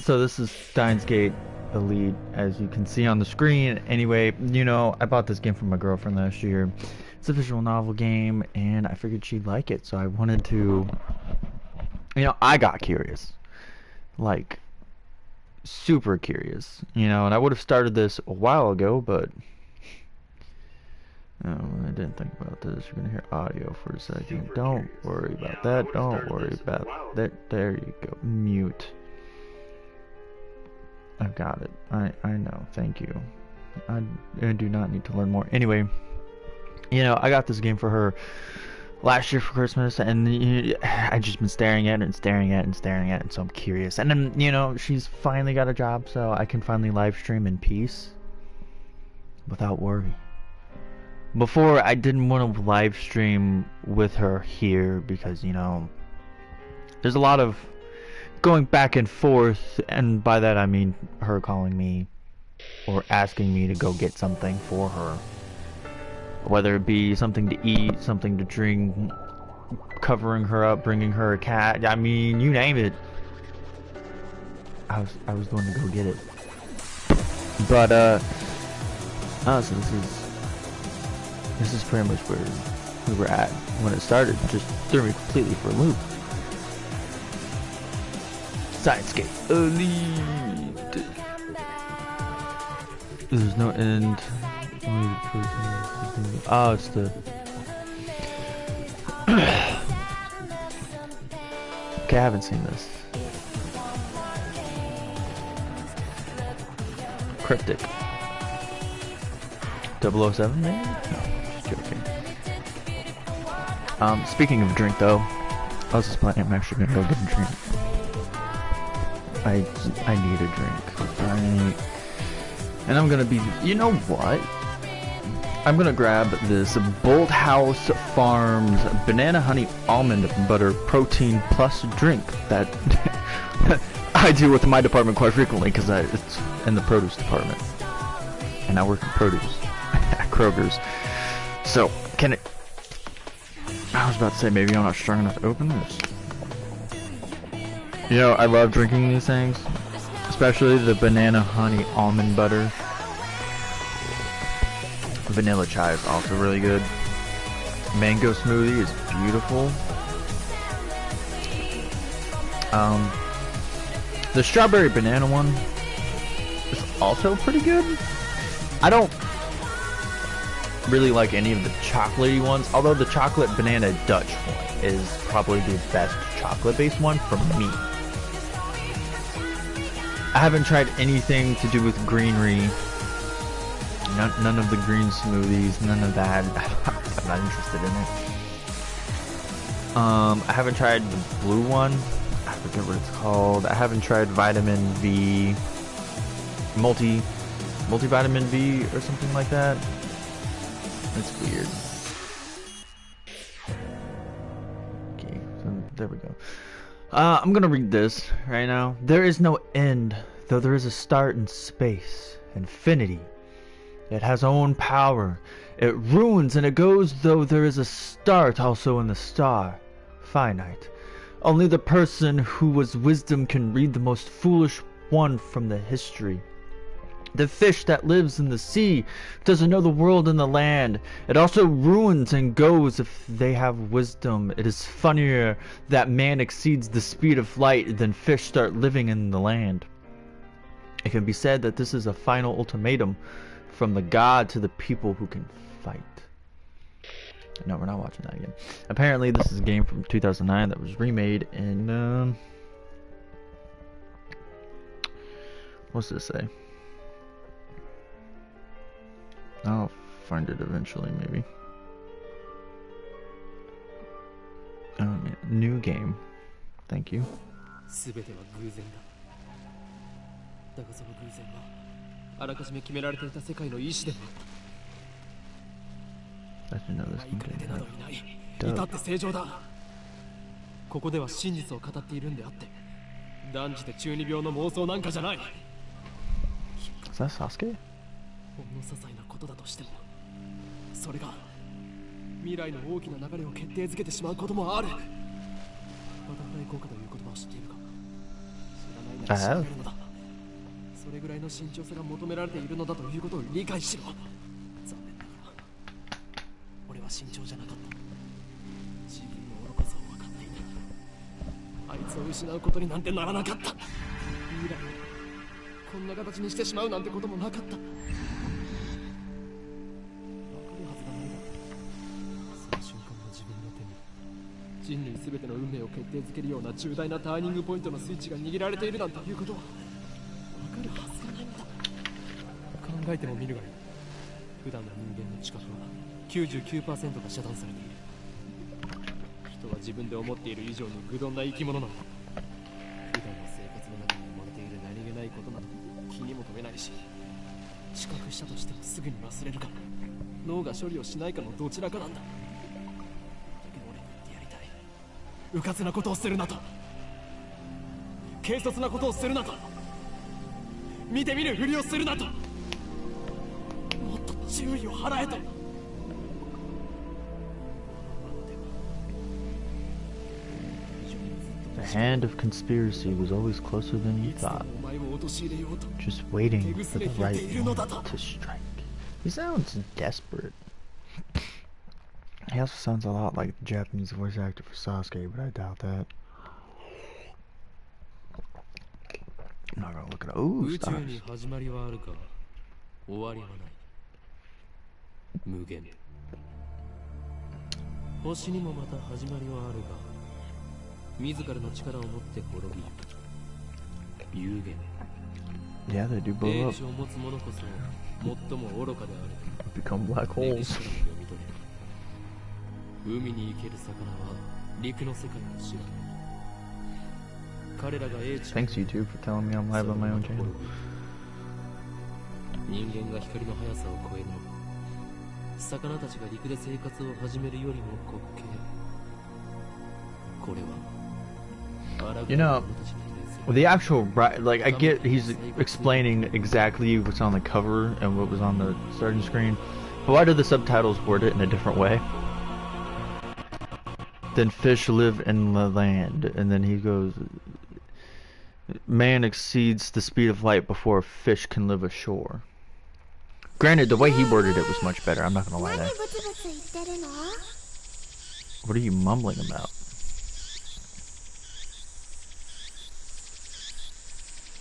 So this is Steins Elite, as you can see on the screen. Anyway, you know, I bought this game for my girlfriend last year. It's a visual novel game, and I figured she'd like it, so I wanted to, you know, I got curious. Like, super curious, you know, and I would have started this a while ago, but oh, I didn't think about this. You're gonna hear audio for a second. Don't worry about that. Don't worry about that. There you go. Mute. I've got it. I know. Thank you. I do not need to learn more. Anyway, you know, I got this game for her last year for Christmas, and I just been staring at it and staring at it and staring at it, and so I'm curious. And then, you know, she's finally got a job, so I can finally live stream in peace without worry. Before, I didn't want to live stream with her here because, you know, there's a lot of going back and forth, and by that I mean her calling me or asking me to go get something for her, whether it be something to eat, something to drink, covering her up, bringing her a cat. I mean, you name it. I was the one to go get it. But oh, so this is pretty much where we were at when it started. Just threw me completely for a loop. Steins Elite. There's no end. Oh, it's the. Okay, I haven't seen this. Cryptic. 007, maybe? No, just joking. Speaking of drink, though, I was just planning. I'm actually gonna go get a drink. I need a drink. And I'm gonna be. You know what? I'm gonna grab this Bolt House Farms Banana Honey Almond Butter Protein Plus drink that I do with my department quite frequently because it's in the produce department, and I work in produce at Kroger's. So can it? I was about to say maybe I'm not strong enough to open this. You know, I love drinking these things, especially the banana honey almond butter. Vanilla chai is also really good. Mango smoothie is beautiful. The strawberry banana one is also pretty good. I don't really like any of the chocolatey ones, although the chocolate banana Dutch one is probably the best chocolate-based one for me. I haven't tried anything to do with greenery. None of the green smoothies, none of that. I'm not interested in it. I haven't tried the blue one. I forget what it's called. I haven't tried vitamin V, multivitamin V or something like that. It's weird. Okay, so there we go. I'm gonna read this right now. There is no end, though there is a start in space. Infinity. It has own power. It ruins and it goes, though there is a start also in the star. Finite. Only the person who was wisdom can read the most foolish one from the history. The fish that lives in the sea doesn't know the world and the land. It also ruins and goes if they have wisdom. It is funnier that man exceeds the speed of light than fish start living in the land. It can be said that this is a final ultimatum from the god to the people who can fight. No, we're not watching that again. Apparently this is a game from 2009 that was remade in what's this say? I'll find it eventually, maybe. Oh, yeah. New game. Thank you. I didn't know this one didn't have dope. Is that Sasuke? ほんの些細なことだとしても、それが未来の大きな流れを決定づけてしまうこともある。バタフライ効果という言葉を知っているか？知らないなら調べるのだ。ぐらいの慎重さが求められているのだということを理解しろ。残念ながら俺は慎重じゃなかった。自分の愚かさを分かっていた。あいつを失うことになんてならなかった。未来をこんな形にしてしまうなんてこともなかった。分かるはずがないだろう。その瞬間の自分の手に人類全ての運命を決定づけるような重大なターニングポイントのスイッチが握られているなんていうことは分かるはずがないんだ。考えてもみるがいい。普段の人間の知覚は 99% が遮断されている。人は自分で思っている以上に愚鈍な生き物なんだ。普段の生活の中に生まれている何気ないことなど気にも留めないし、知覚したとしてもすぐに忘れるか脳が処理をしないかのどちらかなんだ。だけど俺に言ってやりたい。迂闊なことをするなと、軽率なことをするなと、見て見るふりをするなと、もっと注意を払えと。 The hand of conspiracy was always closer than you thought, just waiting for the right moment to strike. He sounds desperate. He also sounds a lot like the Japanese voice actor for Sasuke, but I doubt that. I'm not gonna look it up. Ooh, stars. 星にもまた始まりはあるが、自らの力を持って滅び有限。 Yeah, they do blow up. を持つ者こそ最も愚かである。 Become black holes. 海に生ける魚は陸の世界を知らない。彼らが英知 Thanks YouTube for telling me I'm live on my own channel. 人間が光の速さを超えるのは魚たちが陸で生活を始めるよりも滑稽。これは You know, the actual like I get he's explaining exactly what's on the cover and what was on the starting screen, but why do the subtitles word it in a different way? Then fish live in the land, and then he goes, man exceeds the speed of light before a fish can live ashore. Granted, the way he worded it was much better, I'm not gonna lie there. What are you mumbling about?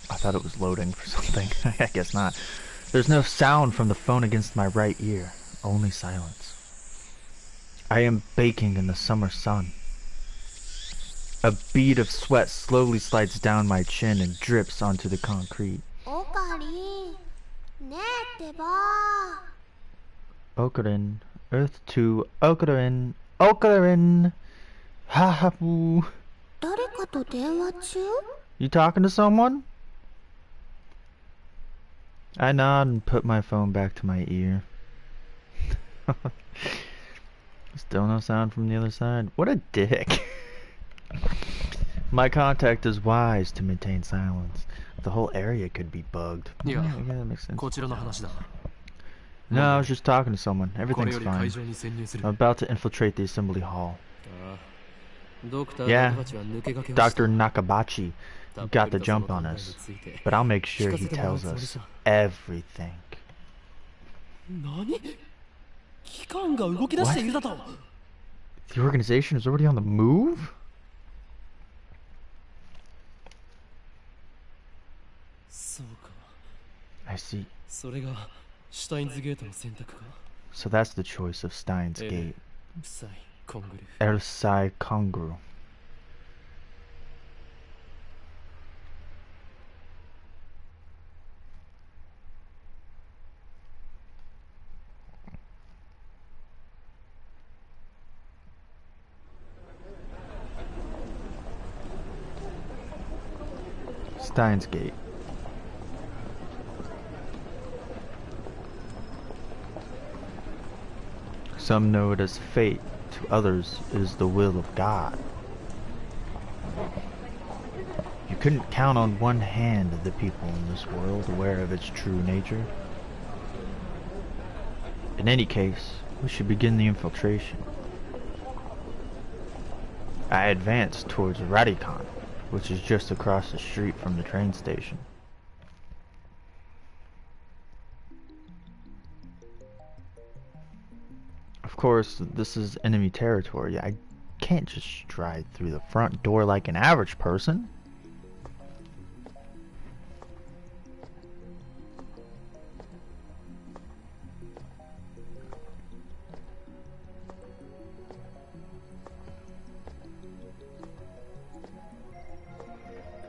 I thought it was loading for something. I guess not. There's no sound from the phone against my right ear. Only silence. I am baking in the summer sun. A bead of sweat slowly slides down my chin and drips onto the concrete. Okarin. Earth to Okarin. Okarin. Ha ha boo. You talking to someone? I nod and put my phone back to my ear. Still no sound from the other side. What a dick. My contact is wise to maintain silence. The whole area could be bugged. Yeah, that makes sense. No, I was just talking to someone. Everything's fine. I'm about to infiltrate the assembly hall. Yeah, Dr. Nakabachi got the jump on us, but I'll make sure he tells us everything. The organization is already on the move? I see. So that's the choice of Steins Gate. Ersai Kongru. Steins Gate. Some know it as fate, to others it is the will of God. You couldn't count on one hand the people in this world aware of its true nature. In any case, we should begin the infiltration. I advanced towards Radicon, which is just across the street from the train station. course, this is enemy territory. I can't just stride through the front door like an average person.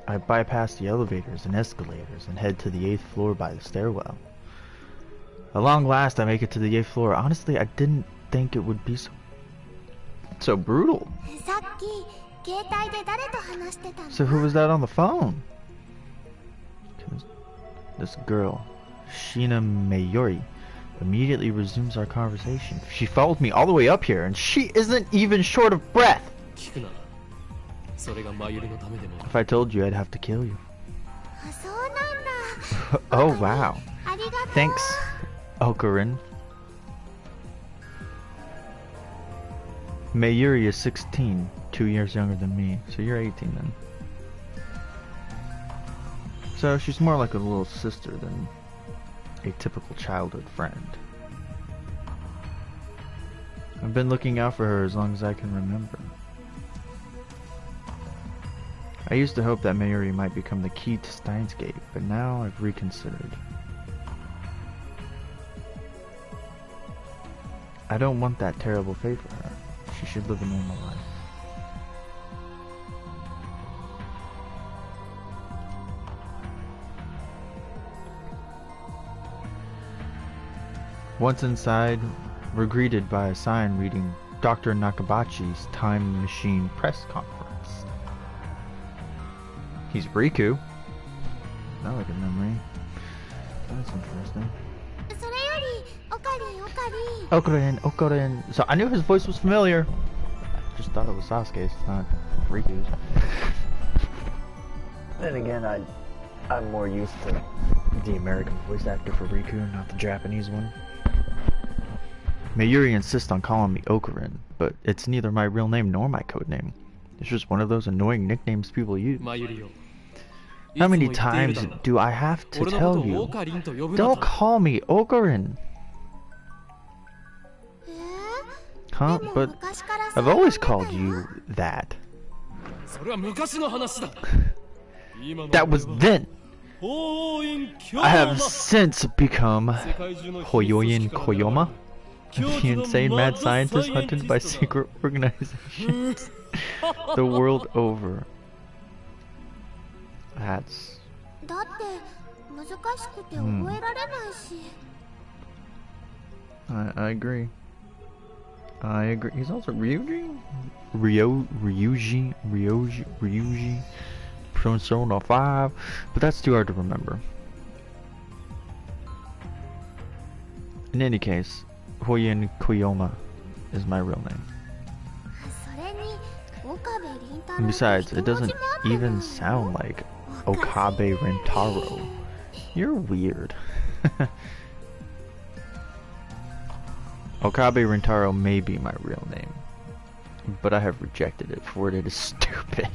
I bypass the elevators and escalators and head to the 8th floor by the stairwell. At long last, I make it to the 8th floor. Honestly, I didn't think it would be so brutal. So who was that on the phone? This girl, Sheena Mayuri, immediately resumes our conversation. She followed me all the way up here, and she isn't even short of breath. If I told you, I'd have to kill you. Oh wow. Thanks, Okurin. Mayuri is 16, 2 years younger than me, so you're 18 then. So she's more like a little sister than a typical childhood friend. I've been looking out for her as long as I can remember. I used to hope that Mayuri might become the key to Steins Gate, but now I've reconsidered. I don't want that terrible fate for her. She should live a normal life. Once inside, we're greeted by a sign reading Dr. Nakabachi's Time Machine Press Conference. He's Riku. Not like a memory. That's interesting. Okarin. So I knew his voice was familiar. I just thought it was Sasuke's, not Riku's. Then again, I'm more used to the American voice actor for Riku, not the Japanese one. Mayuri insists on calling me Okarin, but it's neither my real name nor my code name. It's just one of those annoying nicknames people use. How many times do I have to tell you? Don't call me Okarin! Huh? But I've always called you that. That was then! I have since become Hoyoyin Koyoma, the insane mad scientist hunted by secret organizations the world over. That's... I agree. I agree. He's also Ryuji? Ryuji. Persona 5. But that's too hard to remember. In any case, Hoyin Koyoma is my real name. And besides, it doesn't even sound like Okabe Rentaro. You're weird. Okabe Rentaro may be my real name, but I have rejected it for it is stupid.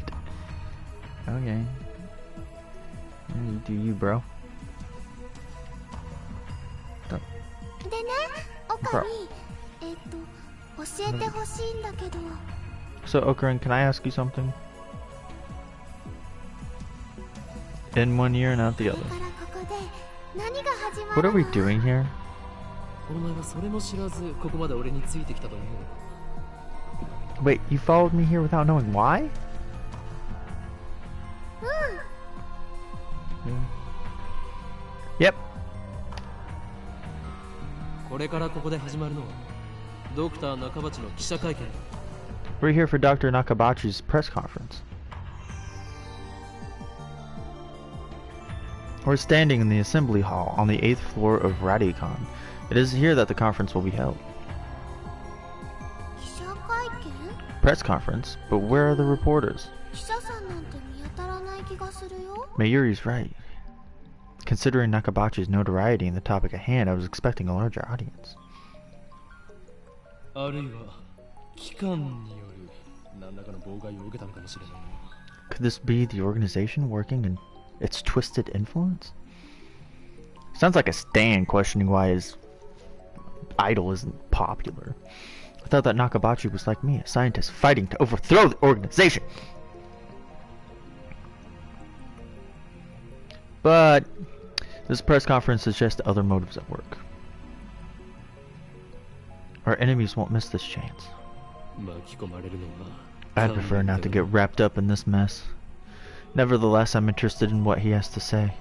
Okay. You do you, bro. Bro. So, Okarin, can I ask you something? In one ear and out the other. What are we doing here? Wait, you followed me here without knowing why? Yep. We're here for Dr. Nakabachi's press conference. We're standing in the assembly hall on the 8th floor of Radicon. It is here that the conference will be held. Press conference? But where are the reporters? Mayuri's right. Considering Nakabachi's notoriety and the topic at hand, I was expecting a larger audience. Could this be the organization working in its twisted influence? Sounds like a Stan questioning why his idol isn't popular. I thought that Nakabachi was like me, a scientist fighting to overthrow the organization. But this press conference suggests other motives at work. Our enemies won't miss this chance. I'd prefer not to get wrapped up in this mess. Nevertheless, I'm interested in what he has to say.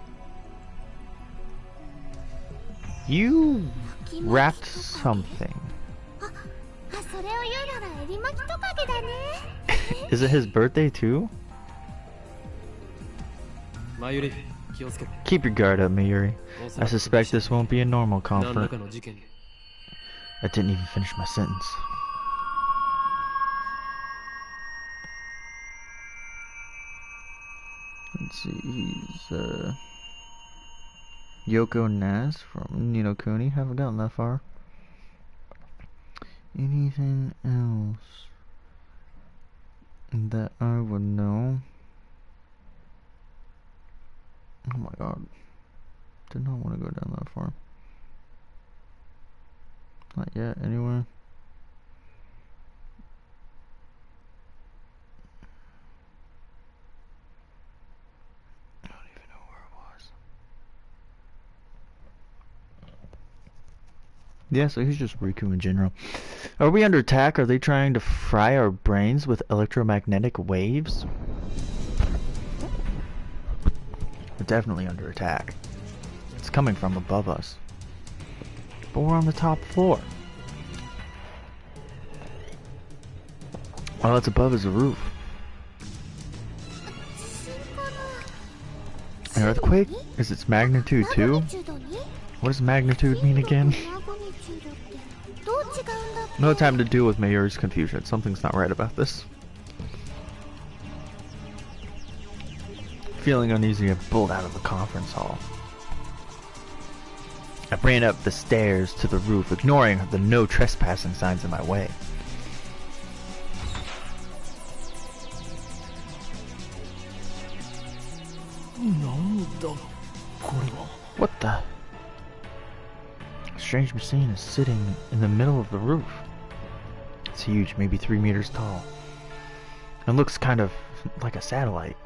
You wrapped something. Is it his birthday too? Keep your guard up, Mayuri. I suspect this won't be a normal conference. I didn't even finish my sentence. Let's see, he's Yoko Nas from Ni no Kuni. Haven't gotten that far. Anything else that I would know? Oh my god. Did not want to go down that far. Not yet, anyway. I don't even know where it was. Yeah, so he's just Riku in general. Are we under attack? Are they trying to fry our brains with electromagnetic waves? We're definitely under attack. It's coming from above us. But we're on the top floor. All that's above is a roof. An earthquake? Is its magnitude 2? What does magnitude mean again? No time to deal with Mayuri's confusion. Something's not right about this. Feeling uneasy, I pulled out of the conference hall. I ran up the stairs to the roof, ignoring the no trespassing signs in my way. What the? A strange machine is sitting in the middle of the roof. It's huge, maybe 3 meters tall. It looks kind of like a satellite.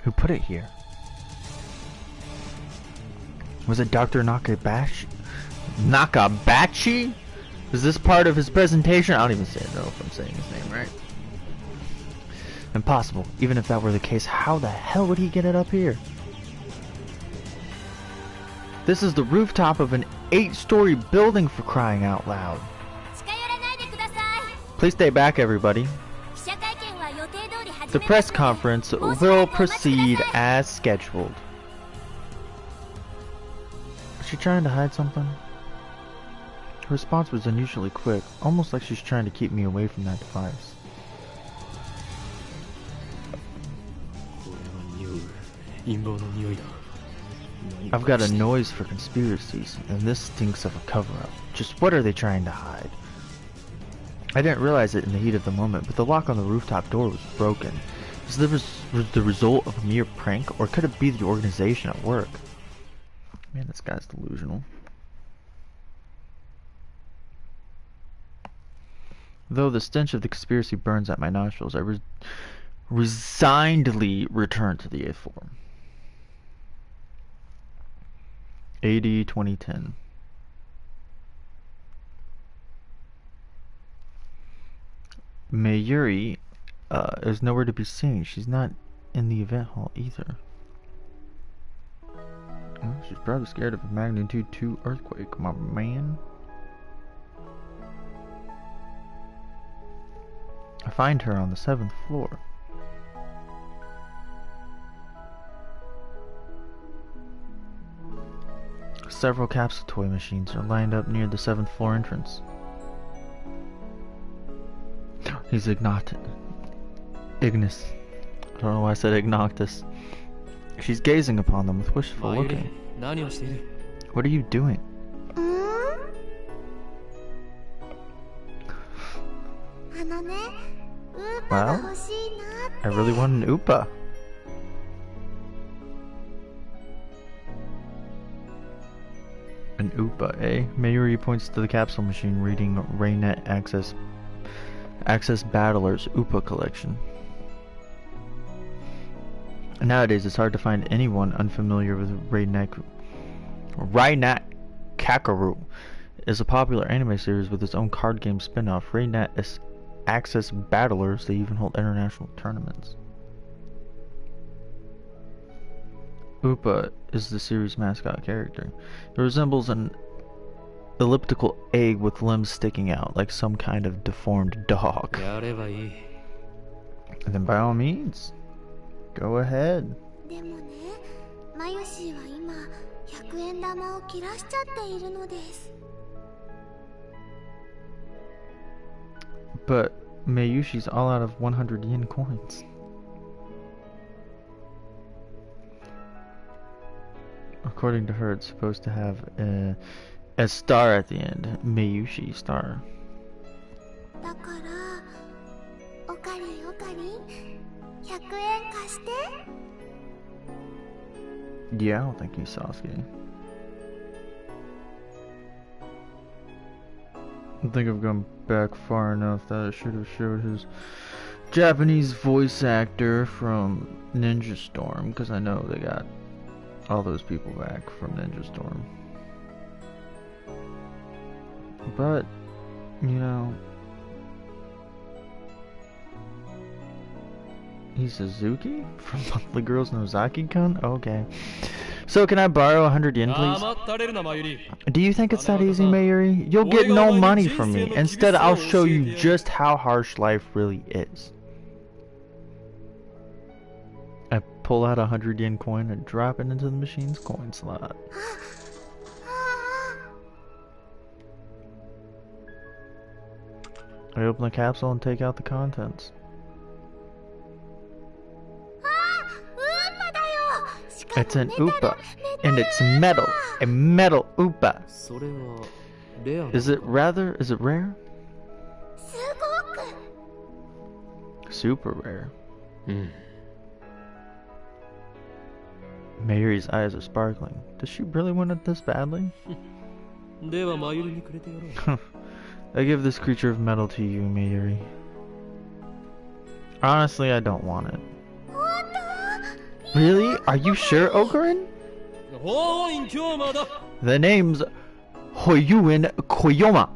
Who put it here? Was it Dr. Nakabachi? Nakabachi? Was this part of his presentation? I don't even know if I'm saying his name right. Impossible. Even if that were the case, how the hell would he get it up here? This is the rooftop of an 8-story building, for crying out loud. Please stay back, everybody. The press conference will proceed as scheduled. Is she trying to hide something? Her response was unusually quick, almost like she's trying to keep me away from that device. I've got a noise for conspiracies, and this stinks of a cover-up. Just what are they trying to hide? I didn't realize it in the heat of the moment, but the lock on the rooftop door was broken. Is this the result of a mere prank, or could it be the organization at work? Man, this guy's delusional. Though the stench of the conspiracy burns at my nostrils, I resignedly return to the 8th floor. AD 2010. Mayuri is nowhere to be seen. She's not in the event hall either. Well, she's probably scared of a magnitude 2 earthquake, my man. I find her on the 7th floor. Several capsule toy machines are lined up near the 7th floor entrance. He's Ignis. I don't know why I said Ignactus. She's gazing upon them with wishful looking. What are you doing? Well, I really want an Oopa. An UPA, eh? Mayuri points to the capsule machine reading Raynet Access Battler's UPA collection. Nowadays, it's hard to find anyone unfamiliar with Raynet Kakaru is a popular anime series with its own card game spin-off. Raynet is Access Battlers. They even hold international tournaments. Upa is the series' mascot character. It resembles an elliptical egg with limbs sticking out, like some kind of deformed dog. And then by all means, go ahead. But Mayushi's all out of 100 yen coins. According to her, it's supposed to have a star at the end. Mayushi star. Yeah, I don't think he's Sasuke. I think I've gone back far enough that I should have showed his Japanese voice actor from Ninja Storm, because I know they got all those people back from Ninja Storm. But, you know, he's Suzuki from Monthly Girls Nozaki-kun? Okay. So can I borrow 100 yen, please? Do you think it's that easy, Mayuri? You'll get no money from me. Instead, I'll show you just how harsh life really is. I pull out a 100 yen coin and drop it into the machine's coin slot. I open the capsule and take out the contents. It's an UPA, and it's metal. A metal UPA. Is it rare? Super rare. Mayuri's eyes are sparkling. Does she really want it this badly? I give this creature of metal to you, Mayuri. Honestly, I don't want it. Really? Are you sure, Okarin? The name's Hoyuin Koyoma.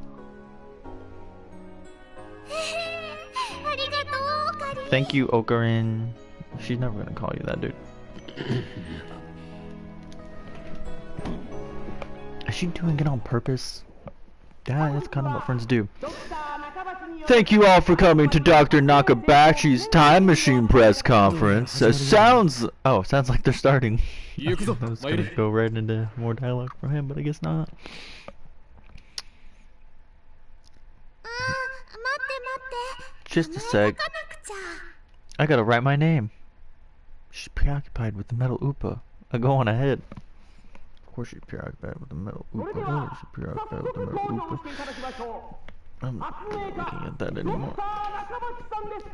Thank you, Okarin. She's never gonna call you that, dude. Is she doing it on purpose? Yeah, that's kind of what friends do. Thank you all for coming to Dr. Nakabachi's Time Machine press conference. Sounds like they're starting. I was gonna go right into more dialogue from him, but I guess not. Just a sec. I gotta write my name. She's preoccupied with the metal UPA. Go on ahead. Of course she's preoccupied with the metal UPA. She's preoccupied with the metal UPA. I'm not looking at that anymore.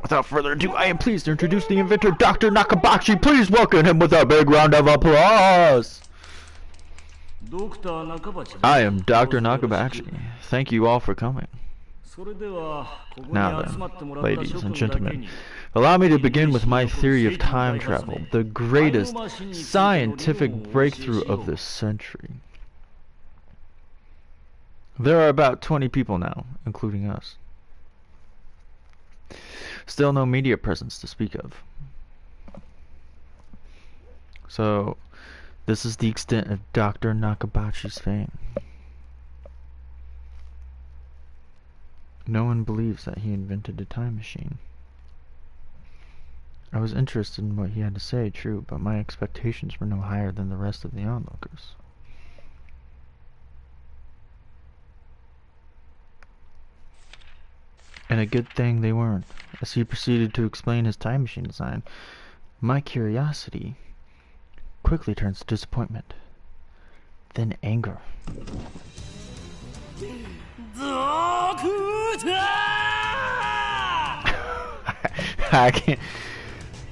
Without further ado, I am pleased to introduce the inventor, Dr. Nakabachi. Please welcome him with a big round of applause. I am Dr. Nakabachi. Thank you all for coming. Now then, ladies and gentlemen, allow me to begin with my theory of time travel, the greatest scientific breakthrough of this century. There are about 20 people now, including us. Still no media presence to speak of. So, this is the extent of Dr. Nakabachi's fame. No one believes that he invented a time machine. I was interested in what he had to say, true, but my expectations were no higher than the rest of the onlookers. And a good thing they weren't. As he proceeded to explain his time machine design, my curiosity quickly turns to disappointment, then anger. I can't.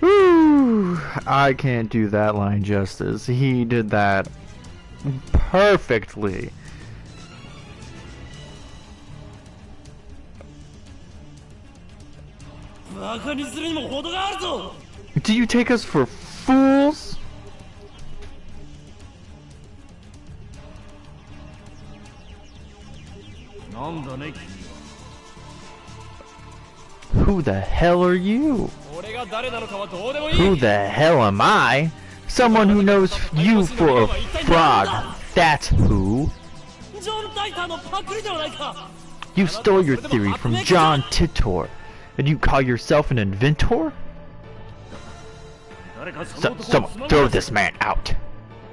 Woo, I can't do that line justice. He did that perfectly. Do you take us for fools? Who the hell are you? Who the hell am I? Someone who knows you for a frog. That's who. You stole your theory from John Titor, and you call yourself an inventor? Someone throw this man out.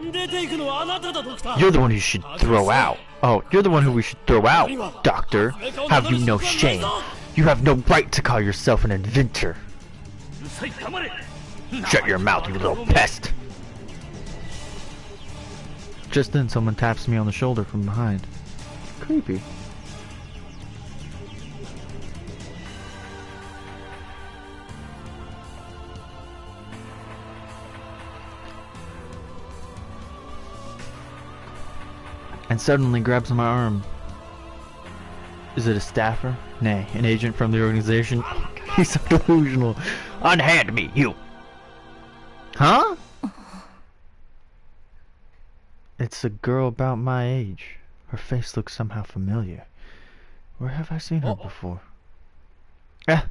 You're the one who should throw out. Oh, you're the one who we should throw out, Doctor. Have you no shame? You have no right to call yourself an inventor. Shut your mouth, you little pest. Just then, someone taps me on the shoulder from behind. Creepy. And suddenly grabs my arm. Is it a staffer? Nay, an agent from the organization. He's so delusional. Unhand me, you! Huh? It's a girl about my age. Her face looks somehow familiar. Where have I seen her before? Ah!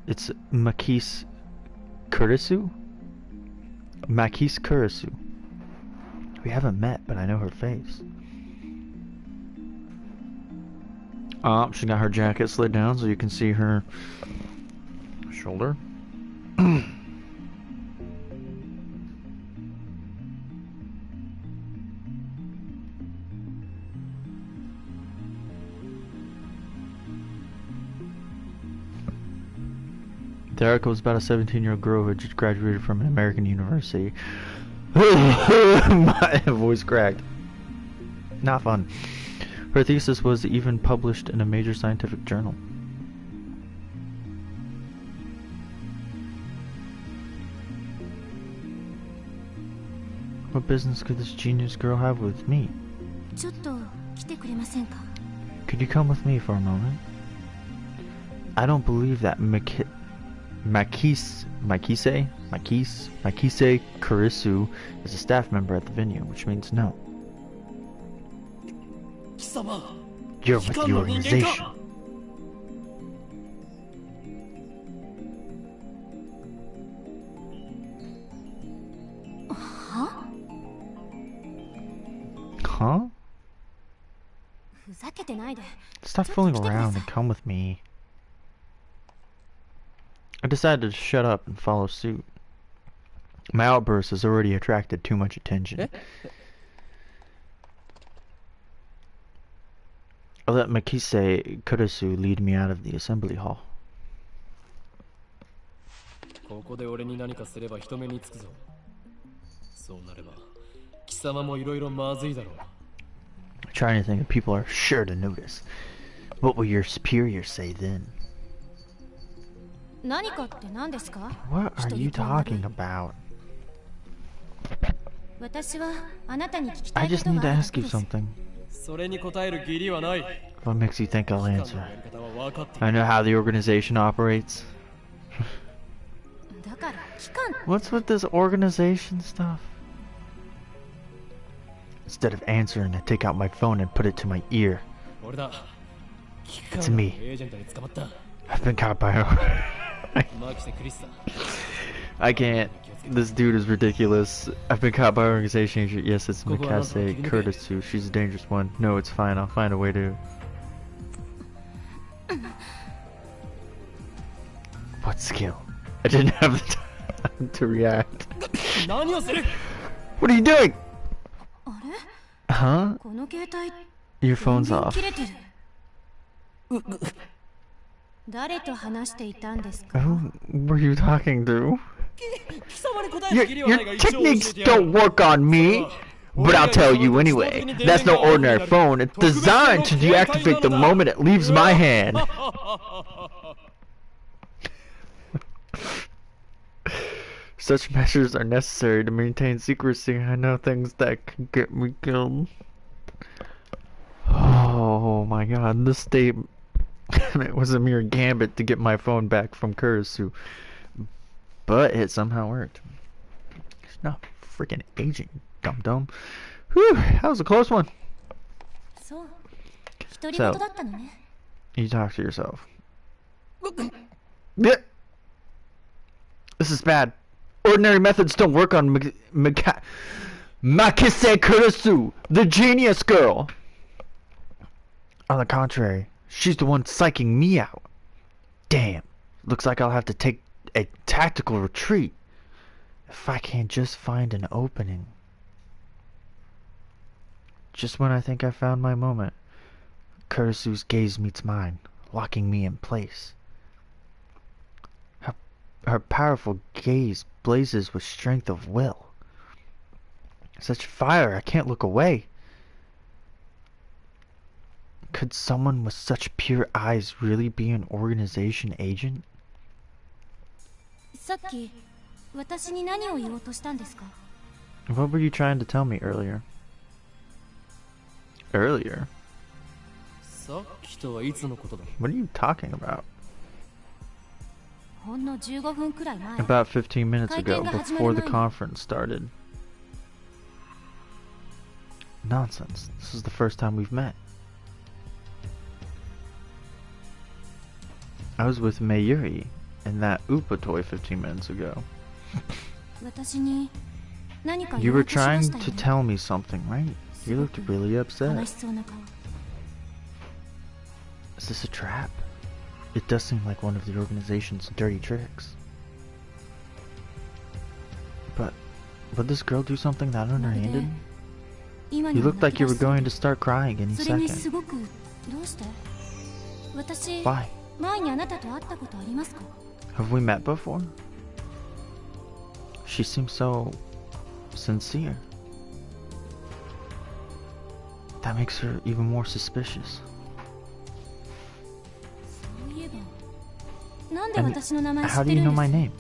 It's Makis Kurisu? Makis Kurisu. We haven't met, but I know her face. She got her jacket slid down so you can see her shoulder. Derek was about a 17-year-old girl who had just graduated from an American university. My voice cracked. Not fun. Her thesis was even published in a major scientific journal. What business could this genius girl have with me? Could you come with me for a moment? I don't believe that Makise Kurisu is a staff member at the venue, which means no. You're with the organization. Huh? Stop fooling around and come with me. I decided to shut up and follow suit. My outburst has already attracted too much attention. I let Makise Kurisu lead me out of the assembly hall. Trying to think that people are sure to notice. What will your superiors say then? What are you talking about? I just need to ask you something. What makes you think I'll answer? I know how the organization operates. What's with this organization stuff? Instead of answering, I take out my phone and put it to my ear. It's me. I've been caught by her. I can't. This dude is ridiculous. I've been caught by an organization agent. Yes, it's Mikase Kurisu. She's a dangerous one. No, it's fine. I'll find a way to... What skill? I didn't have the time to react. What are you doing? Huh? Your phone's off. Who were you talking to? Your techniques don't work on me, but I'll tell you anyway. That's no ordinary phone. It's designed to deactivate the moment it leaves my hand. Such measures are necessary to maintain secrecy. I know things that could get me killed. Oh my god, this state It was a mere gambit to get my phone back from Kurisu, but it somehow worked. It's not freaking aging, dum dum. Whew, that was a close one. So, you talk to yourself. Yeah. This is bad. Ordinary methods don't work on Makise Kurisu, the genius girl. On the contrary, she's the one psyching me out. Damn. Looks like I'll have to take a tactical retreat if I can't just find an opening. Just when I think I found my moment, Kurisu's gaze meets mine, locking me in place. Her powerful gaze blazes with strength of will. Such fire, I can't look away. Could someone with such pure eyes really be an organization agent? What were you trying to tell me earlier? Earlier? What are you talking about? About 15 minutes ago, before the conference started. Nonsense. This is the first time we've met. I was with Mayuri in that Upa toy 15 minutes ago. You were trying to tell me something, right? You looked really upset. Is this a trap? It does seem like one of the organization's dirty tricks. But would this girl do something that underhanded? You looked like you were going to start crying any second. Why? Have we met before? She seems so sincere. That makes her even more suspicious. And how do you know my name?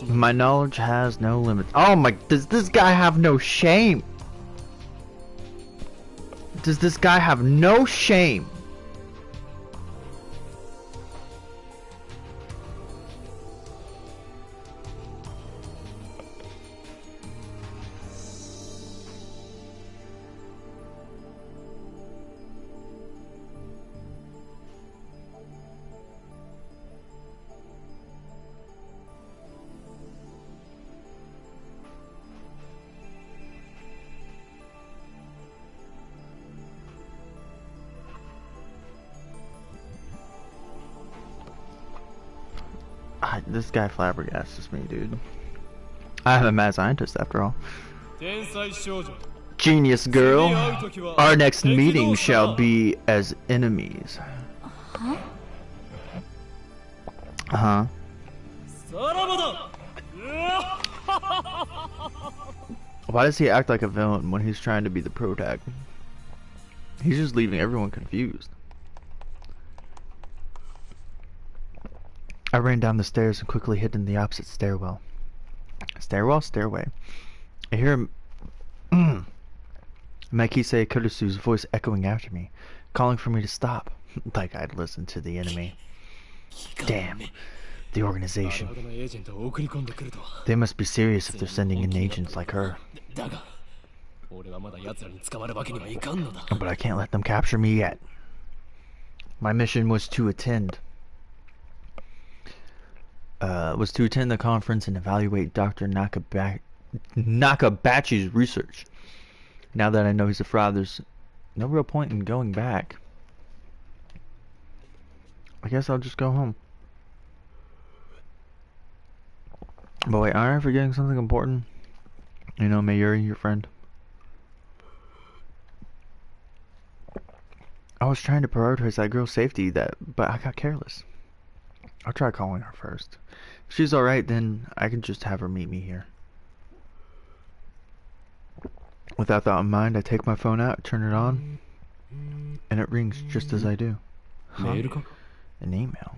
My knowledge has no limits. Oh my, does this guy have no shame? Does this guy have no shame? This guy flabbergasts me, dude. I'm a mad scientist after all. Genius girl, our next meeting shall be as enemies. Huh? Why does he act like a villain when he's trying to be the protag? He's just leaving everyone confused. I ran down the stairs and quickly hid in the opposite stairwell. Stairwell? Stairway. I hear Makise Kurisu's voice echoing after me, calling for me to stop, like I'd listened to the enemy. Damn. The organization. They must be serious if they're sending in agents like her. But I can't let them capture me yet. My mission was to attend the conference and evaluate Dr. Nakabachi's research. Now that I know he's a fraud, there's no real point in going back. I guess I'll just go home. But wait, aren't I forgetting something important? You know, Mayuri, your friend. I was trying to prioritize that girl's safety, but I got careless. I'll try calling her first. If she's alright, then I can just have her meet me here. With that thought in mind, I take my phone out, turn it on, and it rings just as I do. Huh? An email.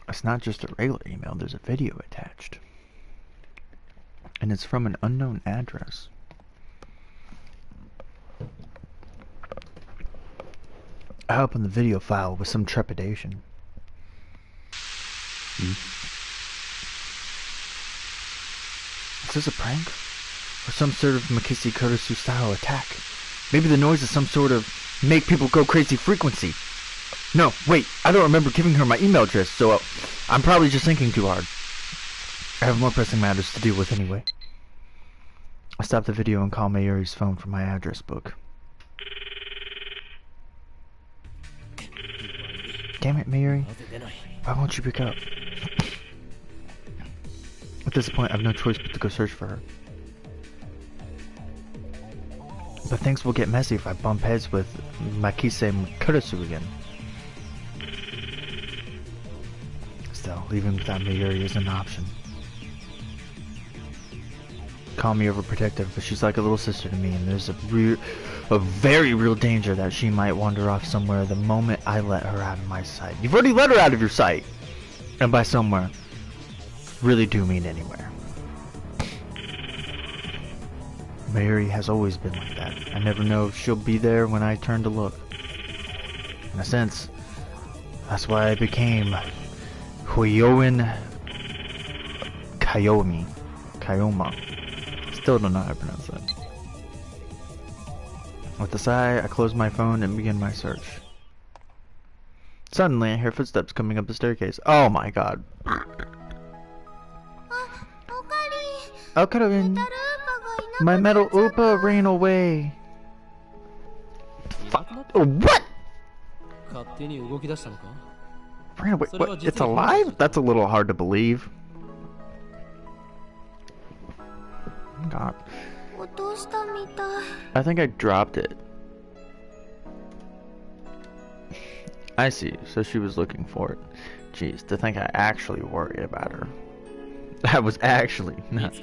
It's not just a regular email, there's a video attached. An and it's from an unknown address. I opened the video file with some trepidation. Is this a prank? Or some sort of Makisi Kurisu style attack? Maybe the noise is some sort of make people go crazy frequency. No, wait, I don't remember giving her my email address, so I'm probably just thinking too hard. I have more pressing matters to deal with anyway. I stopped the video and called Mayuri's phone from my address book. Damn it, Mayuri. Why won't you pick up? At this point, I have no choice but to go search for her. But things will get messy if I bump heads with Makise Kurisu again. Still, leaving without Mayuri is an option. Call me overprotective, but she's like a little sister to me, and there's a very real danger that she might wander off somewhere the moment I let her out of my sight. You've already let her out of your sight! And by somewhere, really do mean anywhere. Mayuri has always been like that. I never know if she'll be there when I turn to look. In a sense, that's why I became Huyoin Kayoma. Still don't know how to pronounce that. With a sigh, I close my phone and begin my search. Suddenly, I hear footsteps coming up the staircase. Oh my god. Okarin! My metal Upa ran away! What? Ran away? What? It's alive? That's a little hard to believe. God. I think I dropped it. I see, so she was looking for it. Jeez, to think I actually worry about her. That was actually not. Two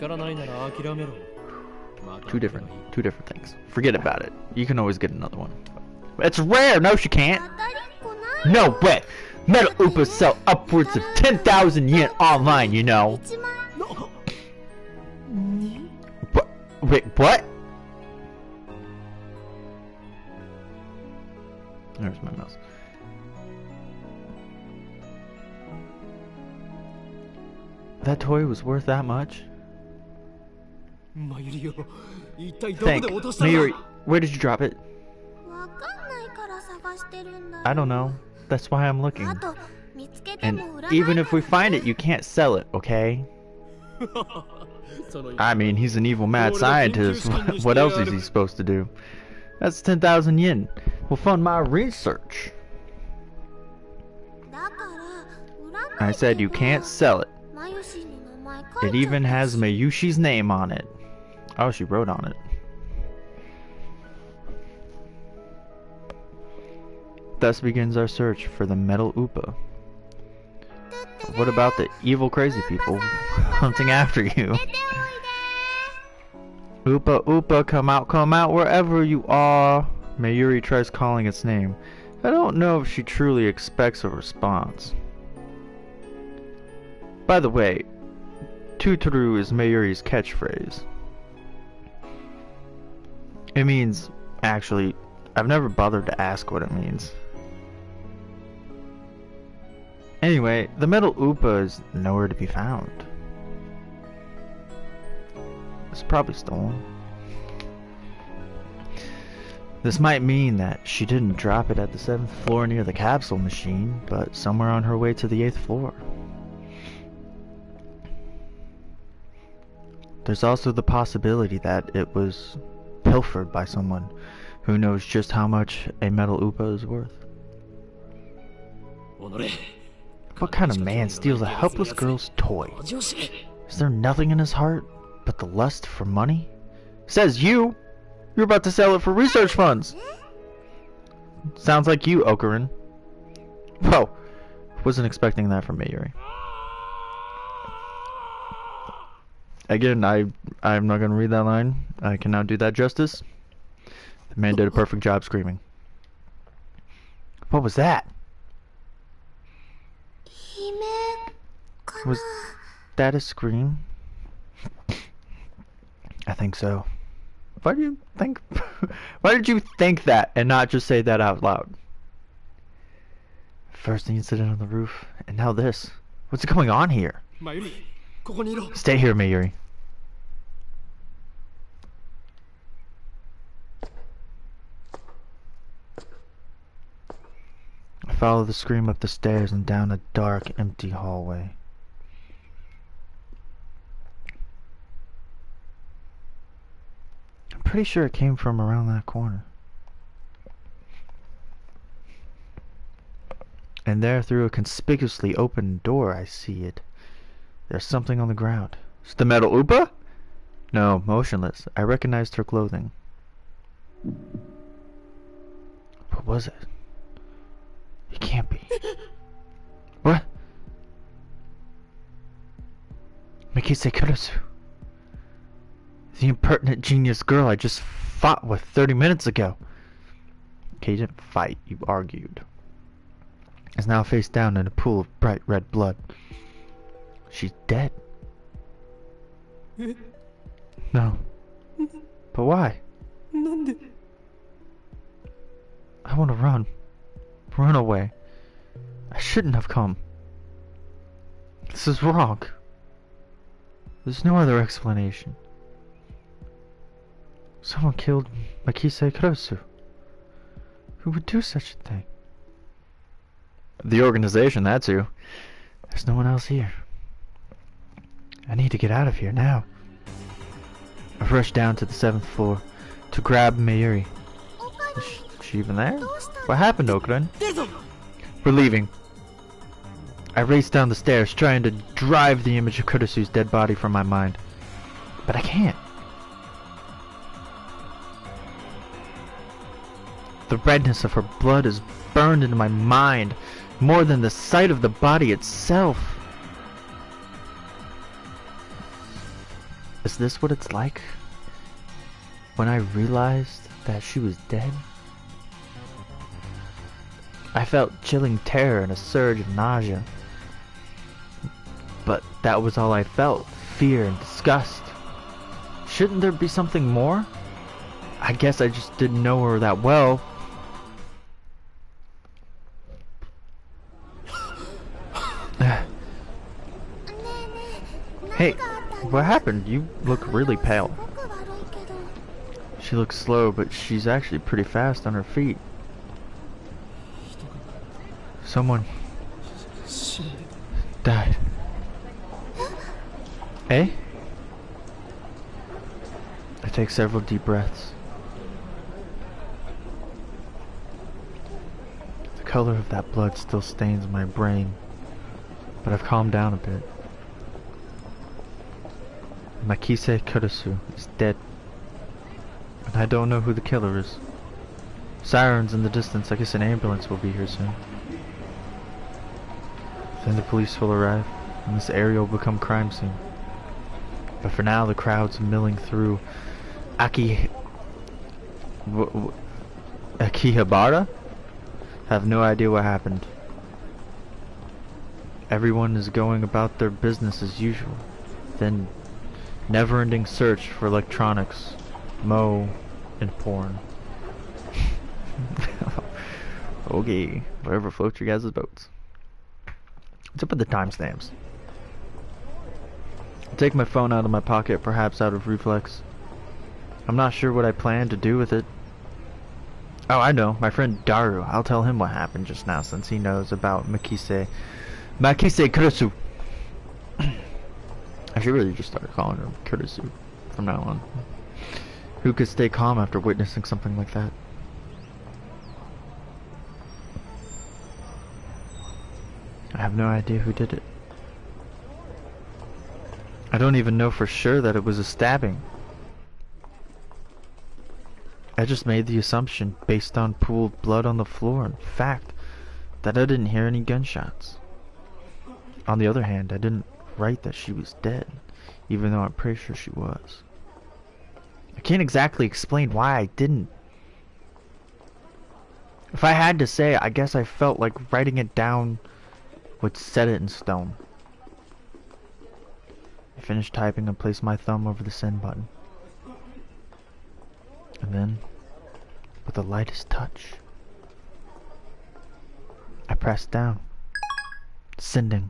different things. Forget about it. You can always get another one. It's rare! No, she can't! No way! Metal Upas sell upwards of 10,000 yen online, you know. Wait, what? There's my mouse. That toy was worth that much? Think. Mayuri, where did you drop it? I don't know. That's why I'm looking. And even if we find it, you can't sell it, okay? I mean, he's an evil mad scientist. What else is he supposed to do? That's 10,000 yen. Will fund my research. I said you can't sell it. It even has Mayushi's name on it. Oh, she wrote on it. Thus begins our search for the metal Upa. What about the evil crazy people hunting after you? Upa, Upa, come out wherever you are. Mayuri tries calling its name. I don't know if she truly expects a response. By the way, Tutoru is Mayuri's catchphrase. It means, actually, I've never bothered to ask what it means. Anyway, the metal Upa is nowhere to be found. It's probably stolen. This might mean that she didn't drop it at the 7th floor near the capsule machine, but somewhere on her way to the 8th floor. There's also the possibility that it was pilfered by someone who knows just how much a metal Upa is worth. What kind of man steals a helpless girl's toy? Is there nothing in his heart but the lust for money? Says you! You're about to sell it for research funds! Sounds like you, Okarin. Whoa! Wasn't expecting that from Mayuri. Again, I'm not gonna read that line. I cannot do that justice. The man did a perfect job screaming. What was that? Was that a scream? I think so. Why do you think... Why did you think that and not just say that out loud? First the incident on the roof, and now this. What's going on here? Mayuri, ここにいろ. Stay here, Mayuri. I follow the scream up the stairs and down a dark, empty hallway. I'm pretty sure it came from around that corner. And there, through a conspicuously open door, I see it. There's something on the ground. It's the metal Upa? No, motionless. I recognized her clothing. What was it? It can't be. What? Mikise Kurosu. The impertinent genius girl I just fought with 30 minutes ago. Okay, you didn't fight, you argued. Is now face down in a pool of bright red blood. She's dead. No. But why? I want to run. Run away. I shouldn't have come. This is wrong. There's no other explanation. Someone killed Mikise Kurosu. Who would do such a thing? The organization, that's who. There's no one else here. I need to get out of here now. I rushed down to the 7th floor to grab Mayuri. Is she even there? What happened, Okuren? We're leaving. I raced down the stairs, trying to drive the image of Kurosu's dead body from my mind. But I can't. The redness of her blood is burned into my mind, more than the sight of the body itself. Is this what it's like when I realized that she was dead? I felt chilling terror and a surge of nausea. But that was all I felt, fear and disgust. Shouldn't there be something more? I guess I just didn't know her that well. Hey, what happened? You look really pale. She looks slow, but she's actually pretty fast on her feet. Someone died. Eh? I take several deep breaths. The color of that blood still stains my brain, but I've calmed down a bit. Mikise Kurosu is dead, and I don't know who the killer is. Sirens in the distance, I guess an ambulance will be here soon. Then the police will arrive, and this area will become crime scene. But for now, the crowd's milling through Akihabara? I have no idea what happened. Everyone is going about their business as usual. Then never-ending search for electronics, mo, and porn. Okay, whatever floats your guys' boats. What's up with the timestamps? I take my phone out of my pocket, perhaps out of reflex. I'm not sure what I plan to do with it. Oh, I know, my friend Daru. I'll tell him what happened just now, since he knows about Mikise Kurosu. I should really just start calling her Kurosu from now on. Who could stay calm after witnessing something like that? I have no idea who did it. I don't even know for sure that it was a stabbing. I just made the assumption, based on pooled blood on the floor and fact, that I didn't hear any gunshots. On the other hand, I didn't write that she was dead, even though I'm pretty sure she was. I can't exactly explain why I didn't. If I had to say, I guess I felt like writing it down would set it in stone. I finished typing and placed my thumb over the send button. And then, with the lightest touch, I pressed down, sending.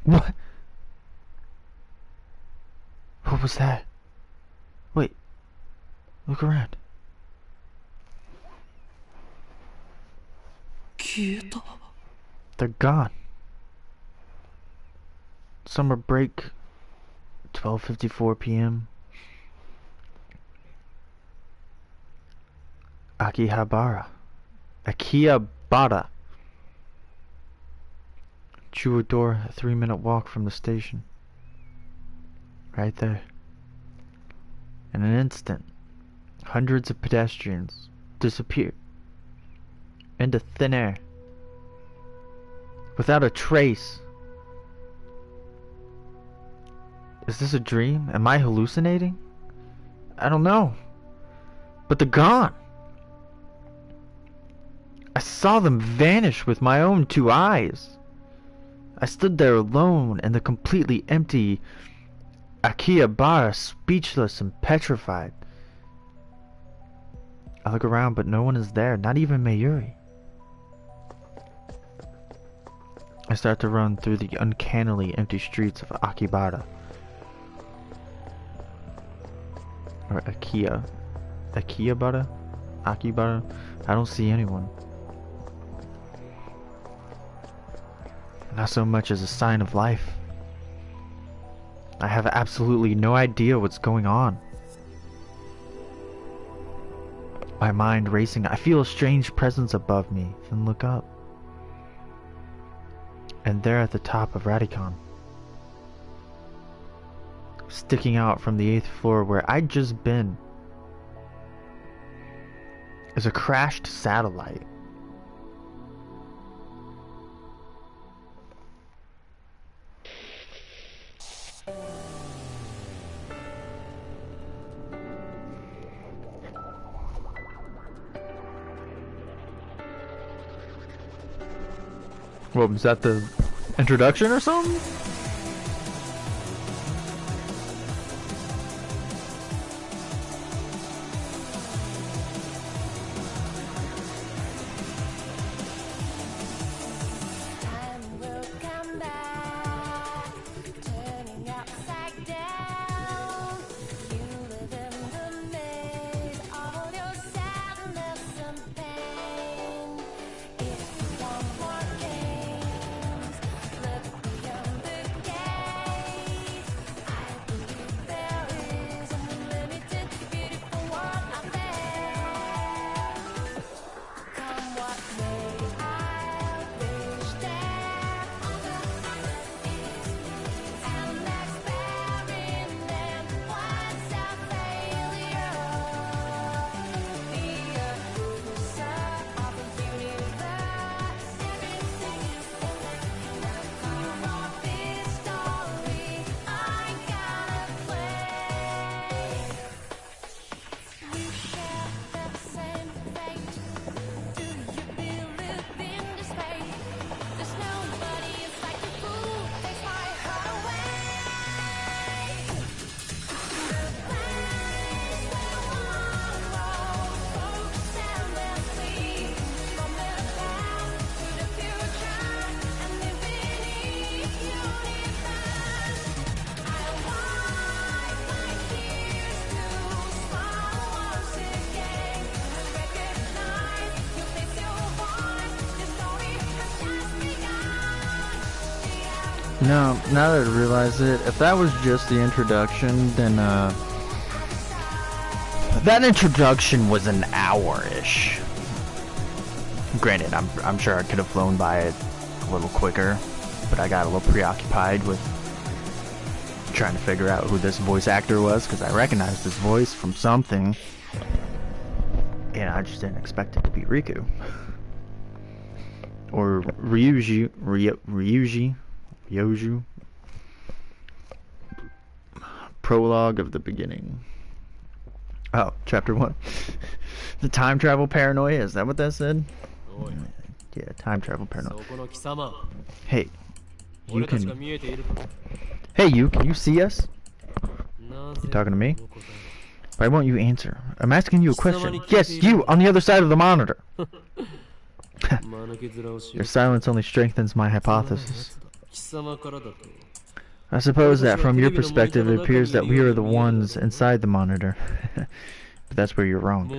What? What was that? Wait, look around. They're gone. Summer break, 12:54 p.m. Akihabara. Chuador, a 3-minute walk from the station. Right there. In an instant, hundreds of pedestrians disappeared into thin air, without a trace. Is this a dream? Am I hallucinating? I don't know. But they're gone. I saw them vanish with my own 2 eyes. I stood there alone in the completely empty Akihabara, speechless and petrified. I look around, but no one is there, not even Mayuri. I start to run through the uncannily empty streets of Akihabara. Or Akihabara? Akihabara? I don't see anyone. Not so much as a sign of life. I have absolutely no idea what's going on. My mind racing, I feel a strange presence above me, then look up. And there at the top of Radicon, sticking out from the 8th floor where I'd just been, is a crashed satellite. What was that, the introduction or something? No, now that I realize it, if that was just the introduction, then that introduction was an hour-ish. Granted, I'm sure I could have flown by it a little quicker, but I got a little preoccupied with trying to figure out who this voice actor was, because I recognized his voice from something, and I just didn't expect it to be Riku. Or Ryuji. Prologue of the beginning. Oh, chapter 1. The time travel paranoia, is that what that said? Yeah, time travel paranoia. Hey, You can... Hey, can you see us? You talking to me? Why won't you answer? I'm asking you a question. Yes, you, on the other side of the monitor. Your silence only strengthens my hypothesis. I suppose that from your perspective it appears that we are the ones inside the monitor. But that's where you're wrong.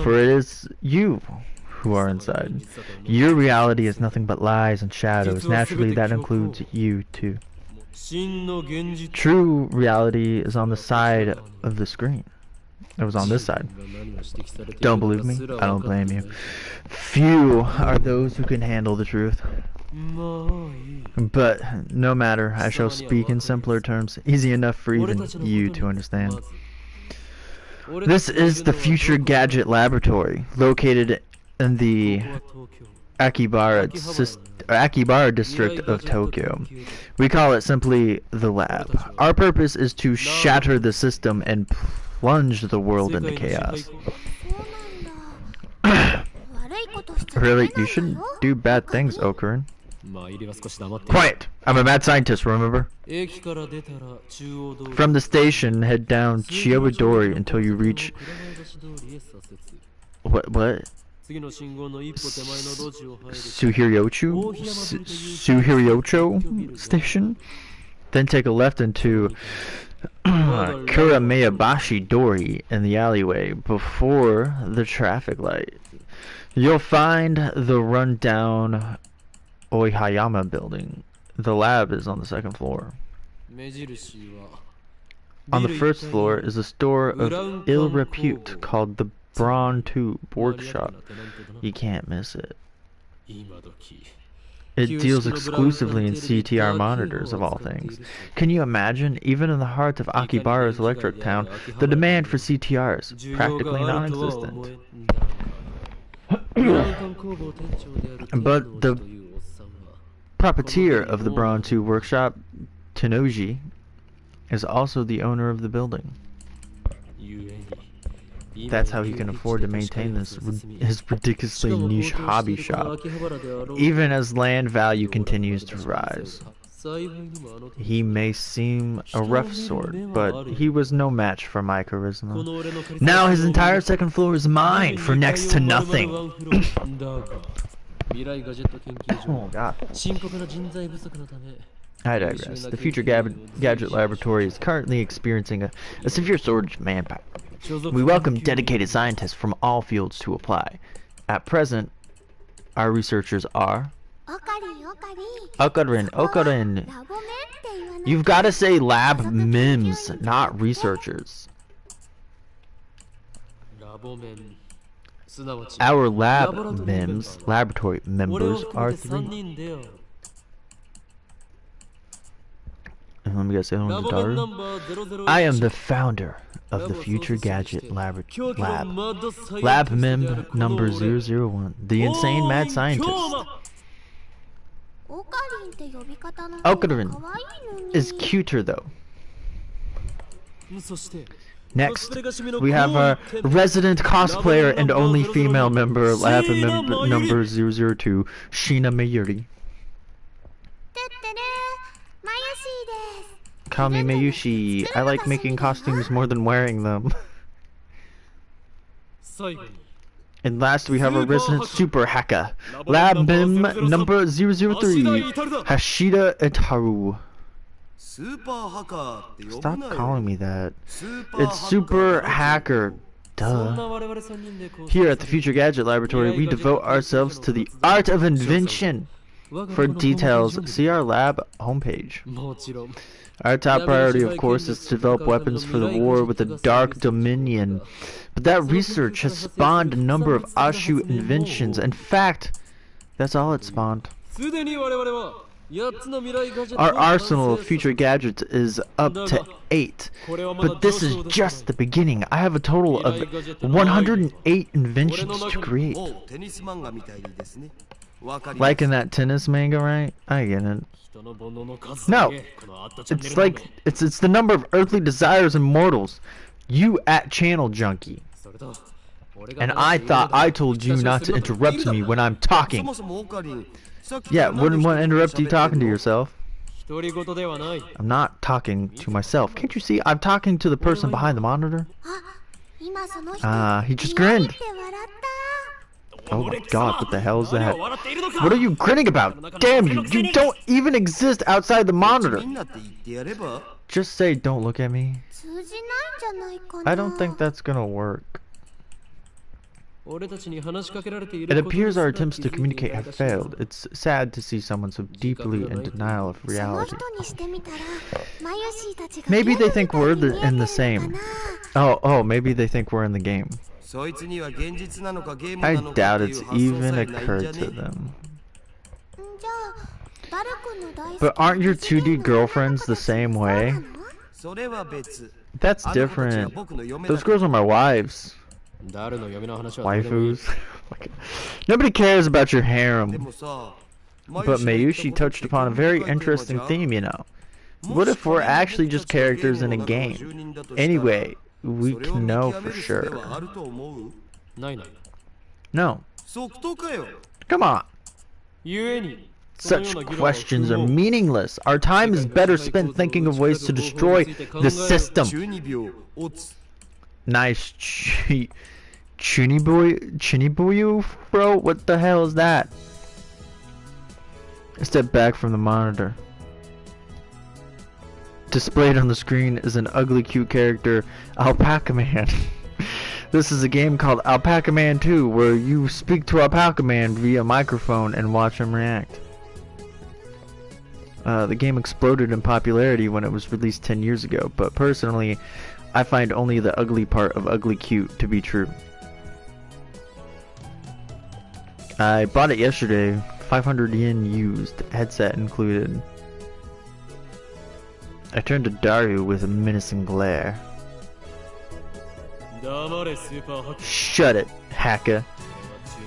For it is you who are inside. Your reality is nothing but lies and shadows. Naturally, that includes you too. True reality is on the side of the screen. It was on this side. Don't believe me? I don't blame you. Few are those who can handle the truth. But no matter, I shall speak in simpler terms, easy enough for even you to understand. This is the Future Gadget Laboratory, located in the Akihabara district of Tokyo. We call it simply the lab. Our purpose is to shatter the system and plunge the world into chaos. Really, you shouldn't do bad things, Okurin. Quiet! I'm a mad scientist, remember? From the station, head down Chiobadori until you reach... What? Suhiryocho station? Then take a left into Kurameyabashi Dori in the alleyway before the traffic light. You'll find the rundown Oihayama building. The lab is on the second floor. On the first floor is a store of ill repute called the Brawn Tube Workshop. You can't miss it. It deals exclusively in CTR monitors, of all things. Can you imagine, even in the heart of Akibara's electric town, the demand for CTRs is practically non-existent. But the proprietor of the Brawn Tube Workshop, Tenoji, is also the owner of the building. That's how he can afford to maintain his ridiculously niche hobby shop, even as land value continues to rise. He may seem a rough sort, but he was no match for my charisma. Now his entire second floor is mine for next to nothing. Oh god. I digress. The Future Gadget Laboratory is currently experiencing a severe shortage of manpower. We welcome dedicated scientists from all fields to apply. At present, our researchers are... Okarin. You've got to say lab mims, not researchers. Our lab mims, laboratory members, are 3. And let me guess, I am the founder of the Future Gadget Lab. Lab Mem number 001, the insane mad scientist. Okarin is cuter though. Next, we have our resident cosplayer and only female member, Lab Member number 002, Shina Mayuri. Call me Mayushi. I like making costumes more than wearing them. And last we have a resident super hacker, Lab Mim number 003, Hashida Itaru. Stop calling me that. It's super hacker. Duh. Here at the Future Gadget Laboratory, we devote ourselves to the art of invention. For details, see our lab homepage. Our top priority, of course, is to develop weapons for the war with the Dark Dominion. But that research has spawned a number of offshoot inventions. In fact, that's all it spawned. Our arsenal of future gadgets is up to 8. But this is just the beginning. I have a total of 108 inventions to create. Like in that tennis manga, right? I get it. No, it's like it's the number of earthly desires and mortals. You at channel junkie. And I thought I told you not to interrupt me when I'm talking. Yeah, wouldn't want to interrupt you talking to yourself. 独り言ではない。 I'm not talking to myself. Can't you see? I'm talking to the person behind the monitor. He just grinned. Oh my god, what the hell is that? What are you grinning about? Damn you, you don't even exist outside the monitor. Just say, don't look at me. I don't think that's gonna work. It appears our attempts to communicate have failed. It's sad to see someone so deeply in denial of reality. Maybe they think we're in the same. Oh, maybe they think we're in the game. I doubt it's even occurred to them. But aren't your 2D girlfriends the same way? That's different. Those girls are my wives. Waifus. Nobody cares about your harem. But Mayushi touched upon a very interesting theme, you know. What if we're actually just characters in a game? Anyway, we can know for sure. No. Come on. Such questions are meaningless. Our time is better spent thinking of ways to destroy the system. Nice Chuniboyu, bro? What the hell is that? Step back from the monitor. Displayed on the screen is an ugly cute character, Alpaca Man. This is a game called Alpaca Man 2, where you speak to Alpaca Man via microphone and watch him react. The game exploded in popularity when it was released 10 years ago, but personally, I find only the ugly part of ugly cute to be true. I bought it yesterday, 500 yen used, headset included. I turned to Daru with a menacing glare. Shut it, hacker.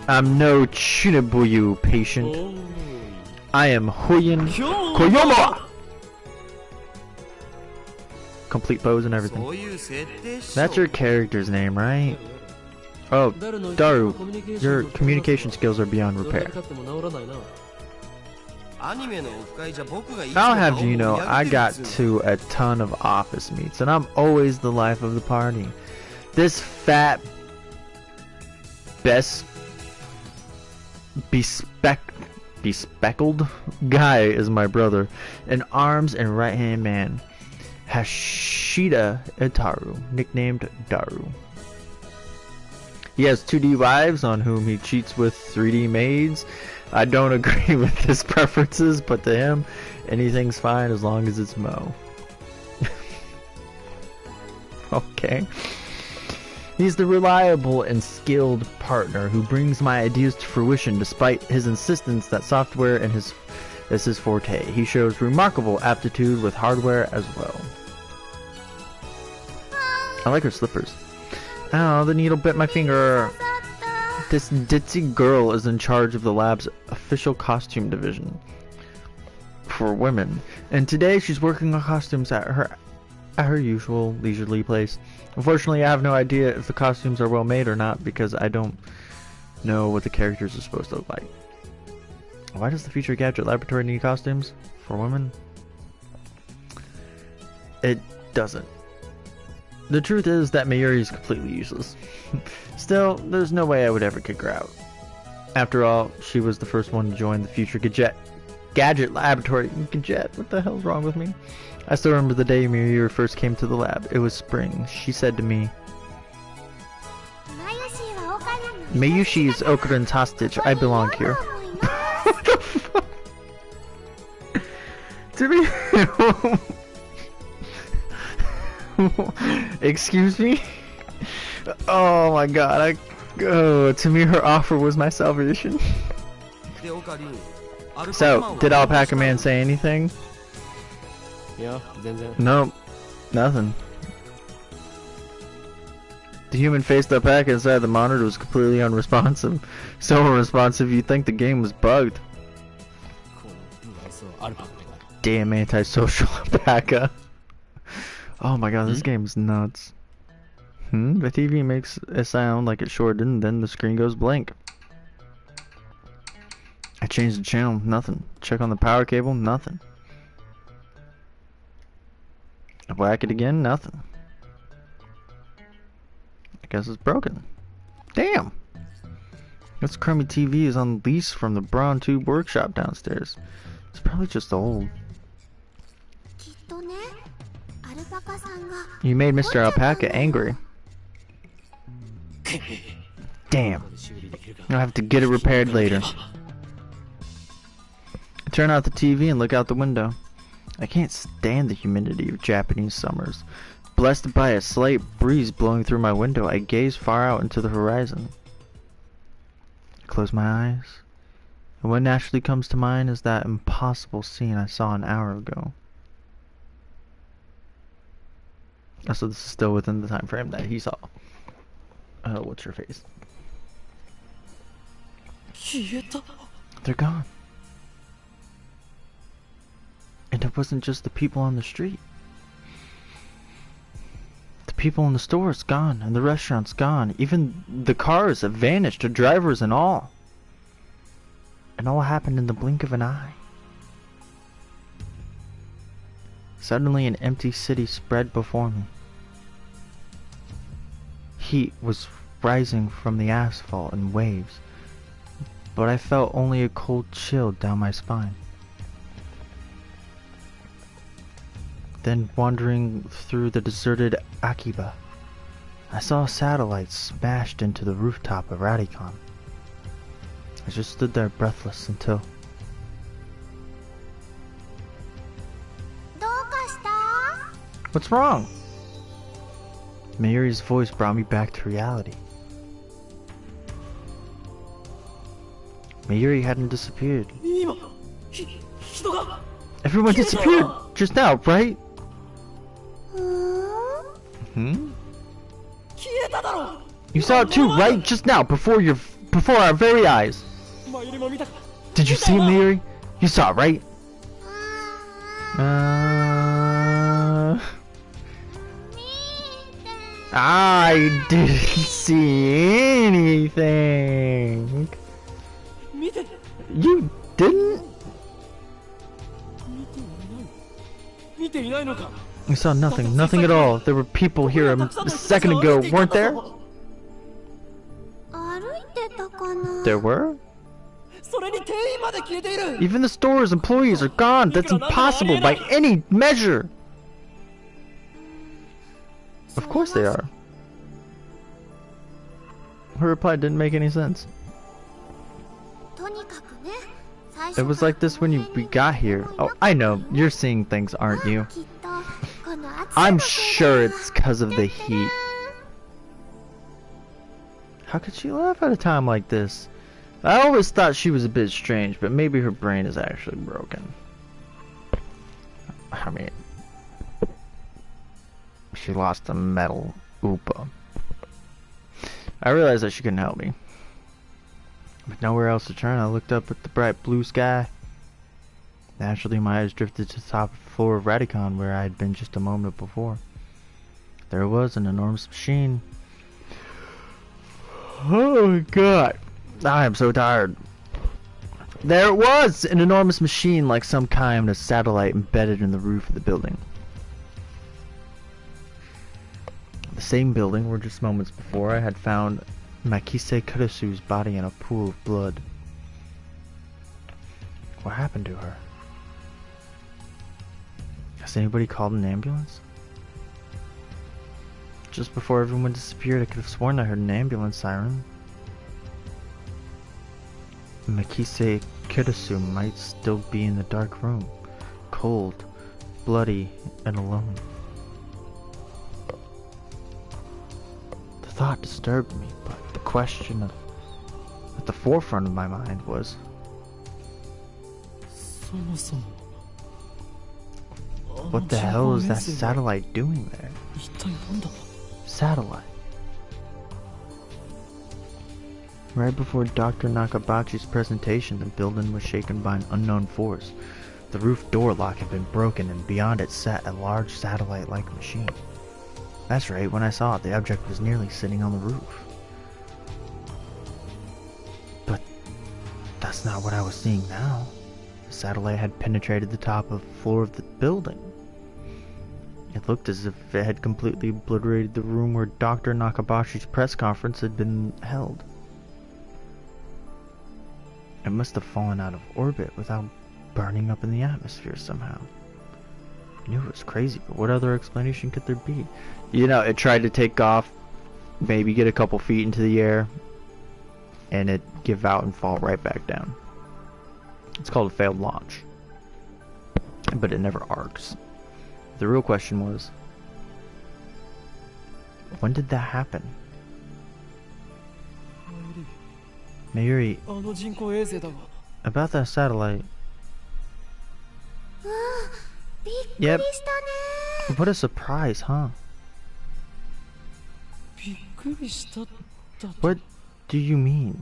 I'm no Chuniboyu patient. I am Hoyen Koyoma! Complete pose and everything. That's your character's name, right? Oh, Daru, your communication skills are beyond repair. I'll have you know, I got to a ton of office meets, and I'm always the life of the party. This fat, bespeckled guy is my brother, an arms and right-hand man, Hashida Itaru, nicknamed Daru. He has 2D wives on whom he cheats with 3D maids. I don't agree with his preferences, but to him, anything's fine as long as it's Mo. Okay. He's the reliable and skilled partner who brings my ideas to fruition despite his insistence that software is his forte. He shows remarkable aptitude with hardware as well. I like her slippers. Oh, the needle bit my finger. This ditzy girl is in charge of the lab's official costume division for women, and today she's working on costumes at her usual leisurely place. Unfortunately, I have no idea if the costumes are well made or not because I don't know what the characters are supposed to look like. Why does the Future Gadget Laboratory need costumes for women? It doesn't. The truth is that Mayuri is completely useless. Still, there's no way I would ever kick her out. After all, she was the first one to join the Future Gadget Laboratory. Gadget? What the hell's wrong with me? I still remember the day Mayuri first came to the lab. It was spring. She said to me, Mayushi is Okurin's hostage. I belong here. What the fuck? To me... Excuse me? Oh my god, to me her offer was my salvation. So, did Alpaca Man say anything? Nope, nothing. The human-faced alpaca inside the monitor was completely unresponsive. So unresponsive you'd think the game was bugged. Damn antisocial alpaca. Oh my god, this game's nuts. The TV makes a sound like it sure didn't, then the screen goes blank. I changed the channel, nothing. Check on the power cable, nothing. I whack it again, nothing. I guess it's broken. Damn! This crummy TV is on lease from the Braun Tube workshop downstairs. It's probably just old. You made Mr. Alpaca angry. Damn. I'll have to get it repaired later. I turn out the TV and look out the window. I can't stand the humidity of Japanese summers. Blessed by a slight breeze blowing through my window, I gaze far out into the horizon. I close my eyes, and what naturally comes to mind is that impossible scene I saw an hour ago. So this is still within the time frame that he saw. What's your face? They're gone. And it wasn't just the people on the street. The people in the stores gone, and the restaurants gone. Even the cars have vanished, the drivers and all. And all happened in the blink of an eye. Suddenly an empty city spread before me. Heat was rising from the asphalt in waves, but I felt only a cold chill down my spine. Then wandering through the deserted Akiba, I saw a satellite smashed into the rooftop of Radicon. I just stood there breathless until... What's wrong? Mayuri's voice brought me back to reality. Mayuri hadn't disappeared. Everyone disappeared just now, right? Hmm? You saw it too, right? Just now, before our very eyes. Did you see it, Mayuri? You saw it, right? I didn't see anything. You didn't? We saw nothing, nothing at all. There were people here a second ago, weren't there? There were? Even the store's employees are gone. That's impossible by any measure. Of course they are. Her reply didn't make any sense. It was like this when we got here. Oh, I know. You're seeing things, aren't you? I'm sure it's because of the heat. How could she laugh at a time like this? I always thought she was a bit strange, but maybe her brain is actually broken. I mean... She lost a metal Oopa. I realized that she couldn't help me. With nowhere else to turn, I looked up at the bright blue sky. Naturally, my eyes drifted to the top floor of Radicon, where I had been just a moment before. There was an enormous machine. Oh my god. I am so tired. There it was! An enormous machine like some kind of satellite embedded in the roof of the building. The same building where just moments before I had found Makise Kurisu's body in a pool of blood. What happened to her? Has anybody called an ambulance? Just before everyone disappeared, I could have sworn I heard an ambulance siren. Makise Kurisu might still be in the dark room, cold, bloody, and alone. The thought disturbed me, but the question at the forefront of my mind was, what the hell is that satellite doing there? Satellite. Right before Dr. Nakabachi's presentation, the building was shaken by an unknown force. The roof door lock had been broken, and beyond it sat a large satellite-like machine. That's right, when I saw it, the object was nearly sitting on the roof. But that's that's not what I was seeing now. The satellite had penetrated the top of the floor of the building. It looked as if it had completely obliterated the room where Dr. Nakabashi's press conference had been held. It must have fallen out of orbit without burning up in the atmosphere somehow. I knew it was crazy, but what other explanation could there be? You know, it tried to take off, maybe get a couple feet into the air, and it give out and fall right back down. It's called a failed launch. But it never arcs. The real question was, when did that happen? Mayuri, about that satellite. Yep. What a surprise, huh? What do you mean?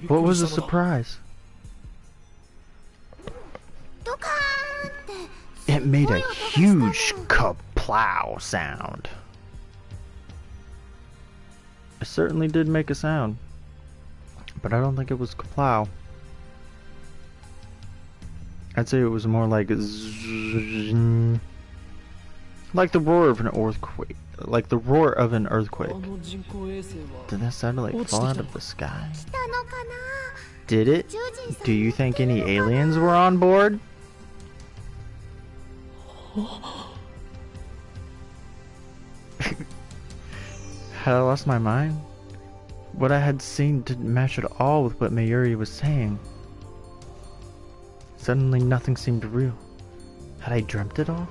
What was the surprise? It made a huge kaplow sound. It certainly did make a sound, but I don't think it was kaplow. I'd say it was more like zzz, like the roar of an earthquake. Like the roar of an earthquake. Did that satellite fall out of the sky? Did it? Do you think any aliens were on board? Had I lost my mind? What I had seen didn't match at all with what Mayuri was saying. Suddenly nothing seemed real. Had I dreamt it all?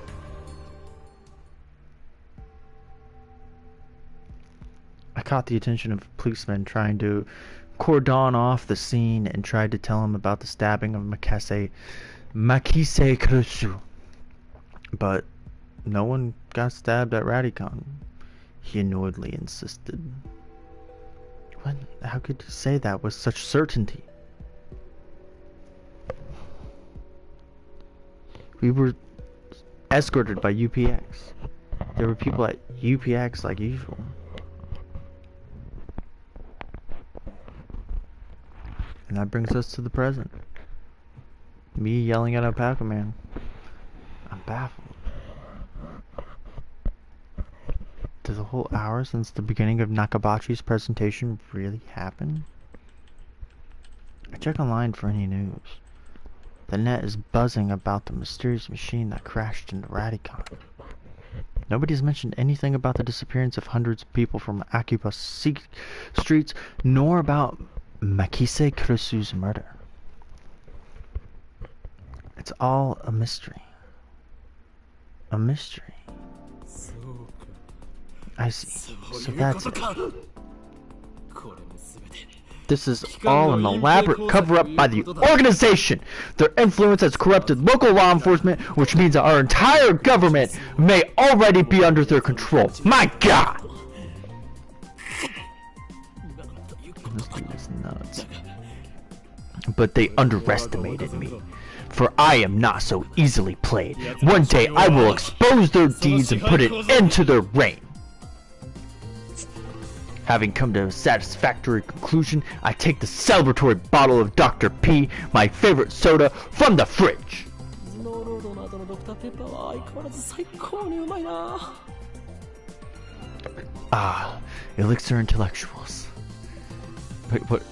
I caught the attention of policemen trying to cordon off the scene and tried to tell him about the stabbing of Makise Kurusu. But no one got stabbed at Radicon, he annoyedly insisted. What? How could you say that with such certainty? We were escorted by UPX. There were people at UPX like usual. And that brings us to the present. Me yelling at Alpaca Man. I'm baffled. Did the whole hour since the beginning of Nakabachi's presentation really happen? I check online for any news. The net is buzzing about the mysterious machine that crashed into Radicon. Nobody's mentioned anything about the disappearance of hundreds of people from Akiba streets, nor about Makise Kurusu's murder. It's all a mystery. A mystery. I see. So that's it. This is all an elaborate cover-up by the organization. Their influence has corrupted local law enforcement, which means that our entire government may already be under their control. My God! This dude is nuts. But they underestimated me. For I am not so easily played. One day I will expose their deeds and put an end to their reign. Having come to a satisfactory conclusion, I take the celebratory bottle of Dr. P, my favorite soda, from the fridge. Ah, elixir intellectuals. Wait, what?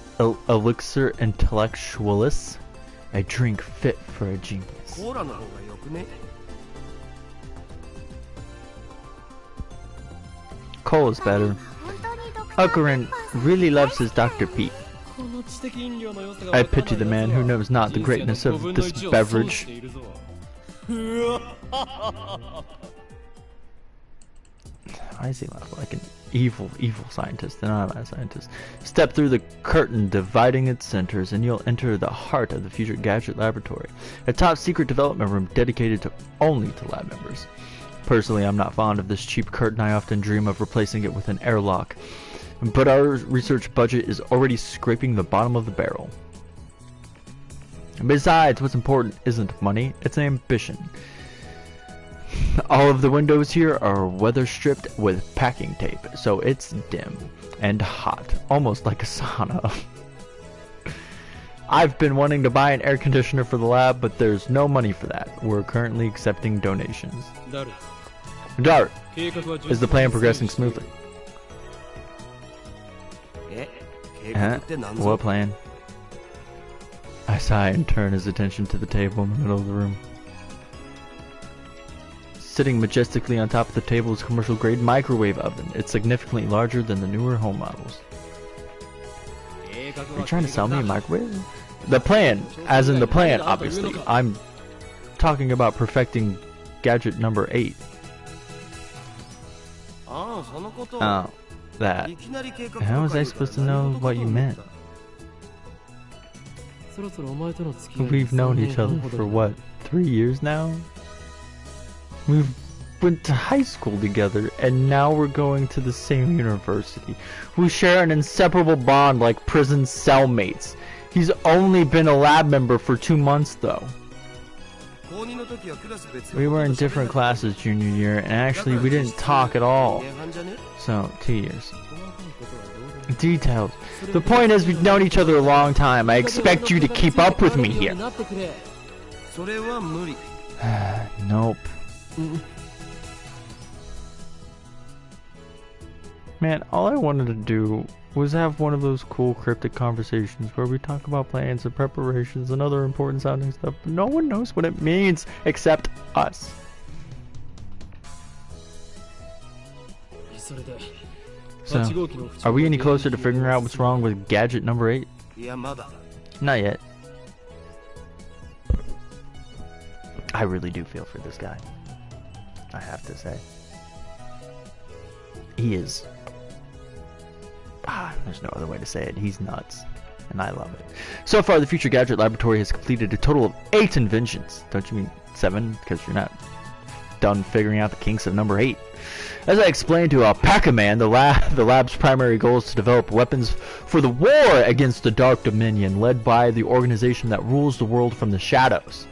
Elixir intellectualis? A drink fit for a genius. Cola is better. Ukurin really loves his Dr. P. I pity the man who knows not the greatness of this beverage. Why does he laugh like an evil scientist and I'm a scientist? Step through the curtain dividing its centers and you'll enter the heart of the Future Gadget Laboratory, a top secret development room dedicated only to lab members. Personally, I'm not fond of this cheap curtain. I often dream of replacing it with an airlock. But our research budget is already scraping the bottom of the barrel. Besides, what's important isn't money, it's ambition. All of the windows here are weather stripped with packing tape, so it's dim and hot, almost like a sauna. I've been wanting to buy an air conditioner for the lab, but there's no money for that. We're currently accepting donations. Dart, is the plan progressing smoothly? Huh? What plan? I sigh and turn his attention to the table in the middle of the room. Sitting majestically on top of the table is a commercial-grade microwave oven. It's significantly larger than the newer home models. Are you trying to sell me a microwave? The plan, as in the plan, obviously. I'm talking about perfecting gadget number 8. Oh, that. How was I supposed to know what you meant? We've known each other for what, 3 years now? We've went to high school together, and now we're going to the same university. We share an inseparable bond like prison cellmates. He's only been a lab member for 2 months, though. We were in different classes junior year, and actually we didn't talk at all. So, 2 years. Details. The point is, we've known each other a long time. I expect you to keep up with me here. Nope. Man, all I wanted to do was have one of those cool cryptic conversations where we talk about plans and preparations and other important sounding stuff, but no one knows what it means except us. So, are we any closer to figuring out what's wrong with gadget number 8? Not yet. I really do feel for this guy, I have to say. He is... there's no other way to say it. He's nuts. And I love it. So far, the Future Gadget Laboratory has completed a total of 8 inventions. Don't you mean 7? Because you're not done figuring out the kinks of number 8. As I explained to Pac-Man, the lab's primary goal is to develop weapons for the war against the Dark Dominion, led by the organization that rules the world from the shadows.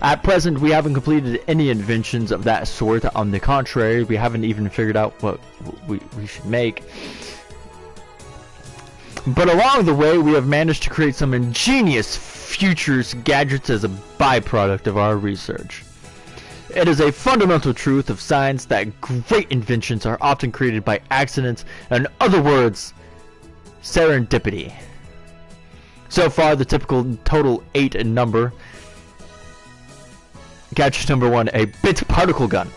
At present, we haven't completed any inventions of that sort. On the contrary, we haven't even figured out what we should make. But along the way, we have managed to create some ingenious futures gadgets as a byproduct of our research. It is a fundamental truth of science that great inventions are often created by accidents, in other words, serendipity. So far, the typical total 8 in number. Gadget number 1, a bit particle gun.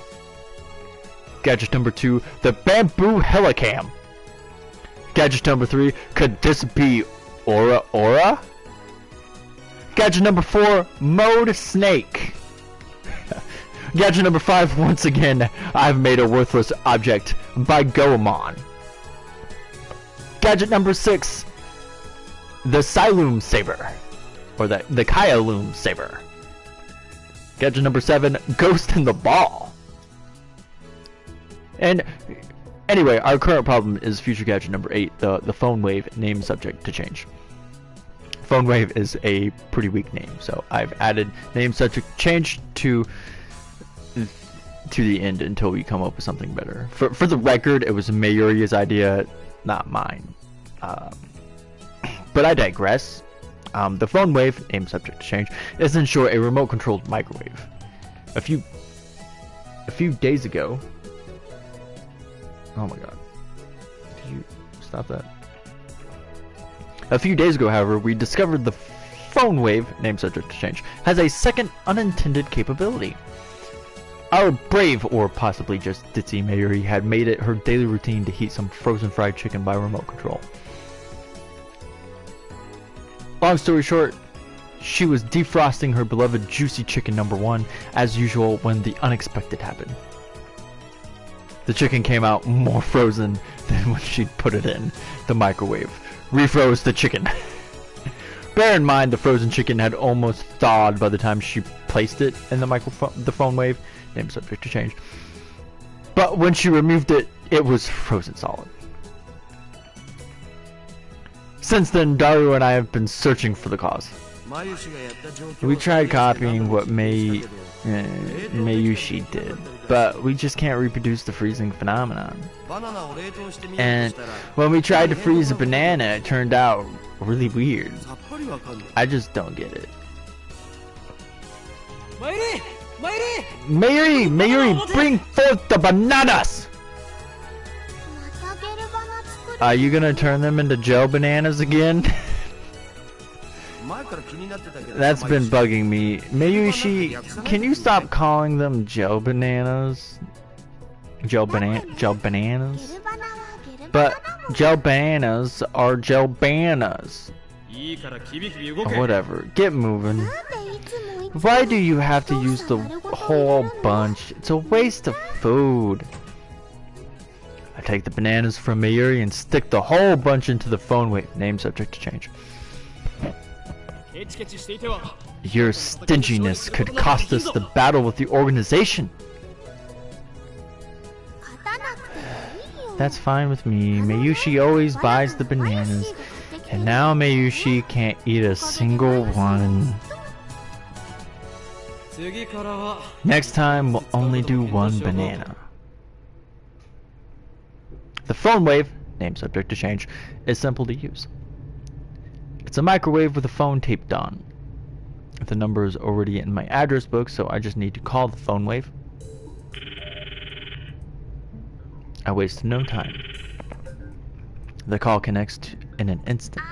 Gadget number 2, the bamboo helicam. Gadget number 3, could this be Aura? Gadget number 4, mode snake. Gadget number 5, once again, I've made a worthless object by Goemon. Gadget number 6, the Siloom Saber. Or the Kyaloom Saber. Gadget number 7, Ghost in the Ball. And anyway, our current problem is Future Gadget number 8, the Phone Wave, name subject to change. Phone Wave is a pretty weak name, so I've added name subject change to the end until we come up with something better. For the record, it was Mayuri's idea, not mine. But I digress. The Phone Wave, name subject to change, is in short a remote-controlled microwave. A few days ago... Oh my god. Did you stop that? A few days ago, however, we discovered the Phone Wave, name subject to change, has a second unintended capability. Our brave, or possibly just ditzy Mayuri, had made it her daily routine to heat some frozen fried chicken by remote control. Long story short, she was defrosting her beloved juicy chicken number 1 as usual when the unexpected happened. The chicken came out more frozen than when she'd put it in the microwave. Refroze the chicken. Bear in mind the frozen chicken had almost thawed by the time she placed it in the Phone Wave, name subject to change. But when she removed it, it was frozen solid. Since then, Daru and I have been searching for the cause. We tried copying what Mayushi did, but we just can't reproduce the freezing phenomenon. And when we tried to freeze a banana, it turned out really weird. I just don't get it. Mayuri, bring forth the bananas! Are you gonna turn them into gel bananas again? That's been bugging me. Mayushi, can you stop calling them gel bananas? Gel bananas? But gel bananas are gel bananas. Whatever, get moving. Why do you have to use the whole bunch? It's a waste of food. I take the bananas from Mayuri and stick the whole bunch into the phone wave. Name subject to change. Your stinginess could cost us the battle with the organization. That's fine with me. Mayushi always buys the bananas, and now Mayushi can't eat a single one. Next time, we'll only do one banana. The phone wave, name subject to change, is simple to use. It's a microwave with a phone taped on. The number is already in my address book, so I just need to call the phone wave. I waste no time. The call connects in an instant.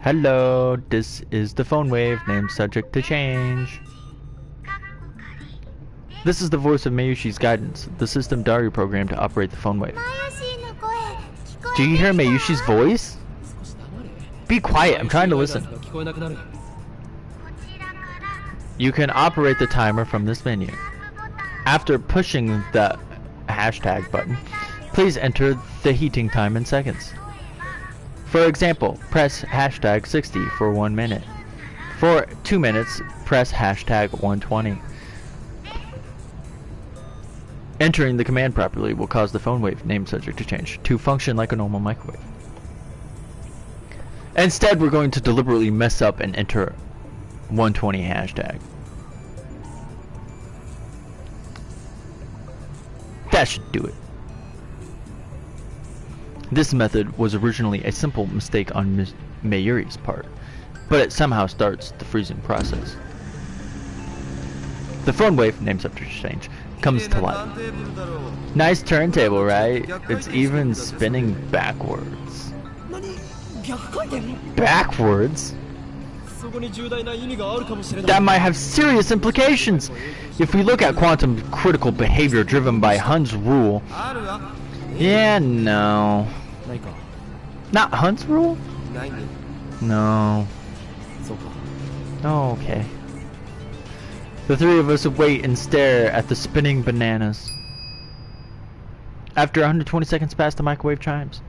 Hello, this is the phone wave, name subject to change. This is the voice of Mayushi's guidance, the system Daru programmed to operate the phone wave. Do you hear Mayushi's voice? Be quiet, I'm trying to listen. You can operate the timer from this menu. After pushing the hashtag button, please enter the heating time in seconds. For example, press hashtag 60 for 1 minute. For 2 minutes, press hashtag 120. Entering the command properly will cause the phone wave, name subject to change, to function like a normal microwave. Instead, we're going to deliberately mess up and enter 120 hashtag. That should do it. This method was originally a simple mistake on Mayuri's part, but it somehow starts the freezing process. The phone wave, name subject to change, comes to life. Nice turntable, right? It's even spinning backwards. Backwards? That might have serious implications. If we look at quantum critical behavior driven by Hund's rule. Yeah, no. Not Hund's rule? No. Oh, okay. The three of us wait and stare at the spinning bananas. After 120 seconds pass, the microwave chimes.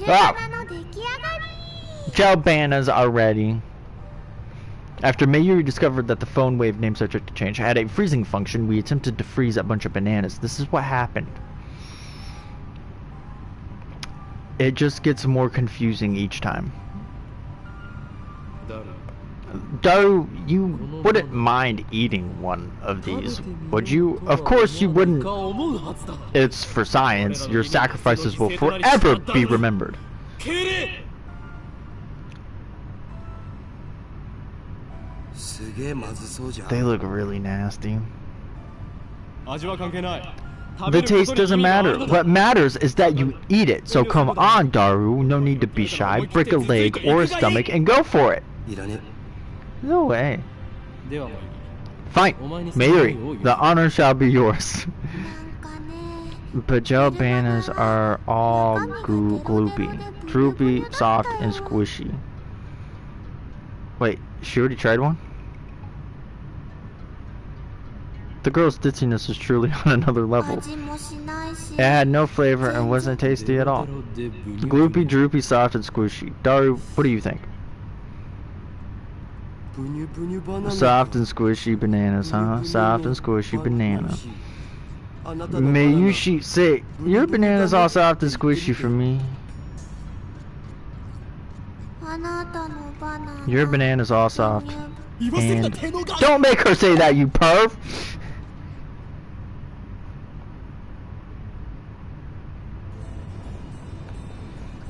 Ah! Gel bananas are ready. After Mayuri discovered that the phone wave, name subject to change, had a freezing function, we attempted to freeze a bunch of bananas. This is what happened. It just gets more confusing each time. Daru, you wouldn't mind eating one of these, would you? Of course you wouldn't. It's for science. Your sacrifices will forever be remembered. They look really nasty. The taste doesn't matter. What matters is that you eat it. So come on, Daru. No need to be shy. Break a leg or a stomach and go for it. No way. Fine. Mayuri, the honor shall be yours. But gel bananas are all gloopy. Droopy, soft, and squishy. Wait, she already tried one? The girl's ditziness is truly on another level. It had no flavor and wasn't tasty at all. Gloopy, droopy, soft, and squishy. Daru, what do you think? Soft and squishy bananas, huh? Soft and squishy banana. Mayushi, say, your banana's all soft and squishy for me. Your banana's all soft. And don't make her say that, you perv!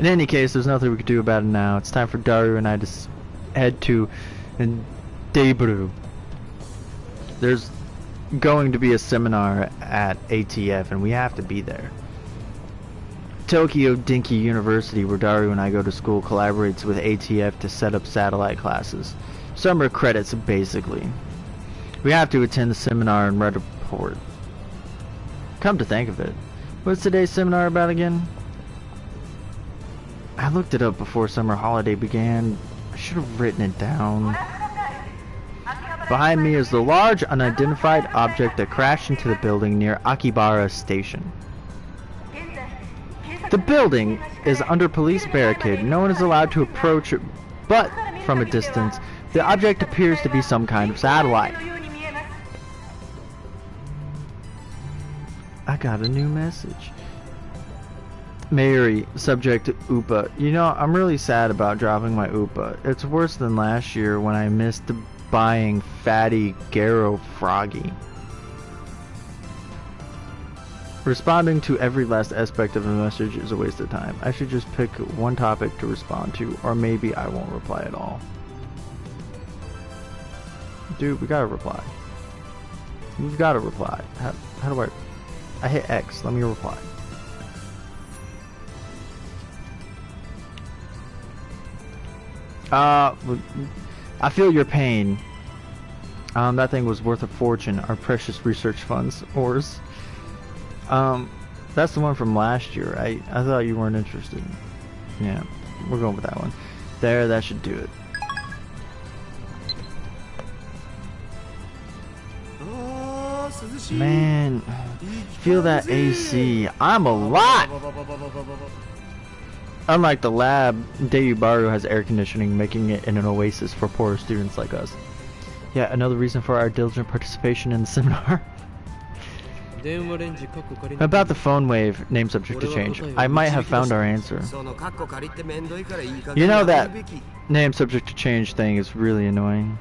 In any case, there's nothing we can do about it now. It's time for Daru and I to head to Debru. There's going to be a seminar at ATF and we have to be there. Tokyo Dinky University, where Daru and I go to school, collaborates with ATF to set up satellite classes. Summer credits, basically. We have to attend the seminar and write a report. Come to think of it, what's today's seminar about again? I looked it up before summer holiday began. I should have written it down. Behind me is the large unidentified object that crashed into the building near Akibara Station. The building is under police barricade. No one is allowed to approach it, but from a distance, the object appears to be some kind of satellite. I got a new message. Mary, subject to Upa. You know, I'm really sad about dropping my Upa. It's worse than last year when I missed buying Fatty Garo Froggy. Responding to every last aspect of a message is a waste of time. I should just pick one topic to respond to, or maybe I won't reply at all. Dude, we gotta reply. We've gotta reply. How do I hit X, let me reply. I feel your pain. That thing was worth a fortune. Our precious research funds, ors. That's the one from last year, right? I thought you weren't interested. Yeah, we're going with that one. There, that should do it. Man, feel that AC. I'm a lot! Unlike the lab, Dayubaru has air conditioning, making it an oasis for poor students like us. Yeah, another reason for our diligent participation in the seminar. About the phone wave, name subject to change. I might have found our answer. You know that name subject to change thing is really annoying.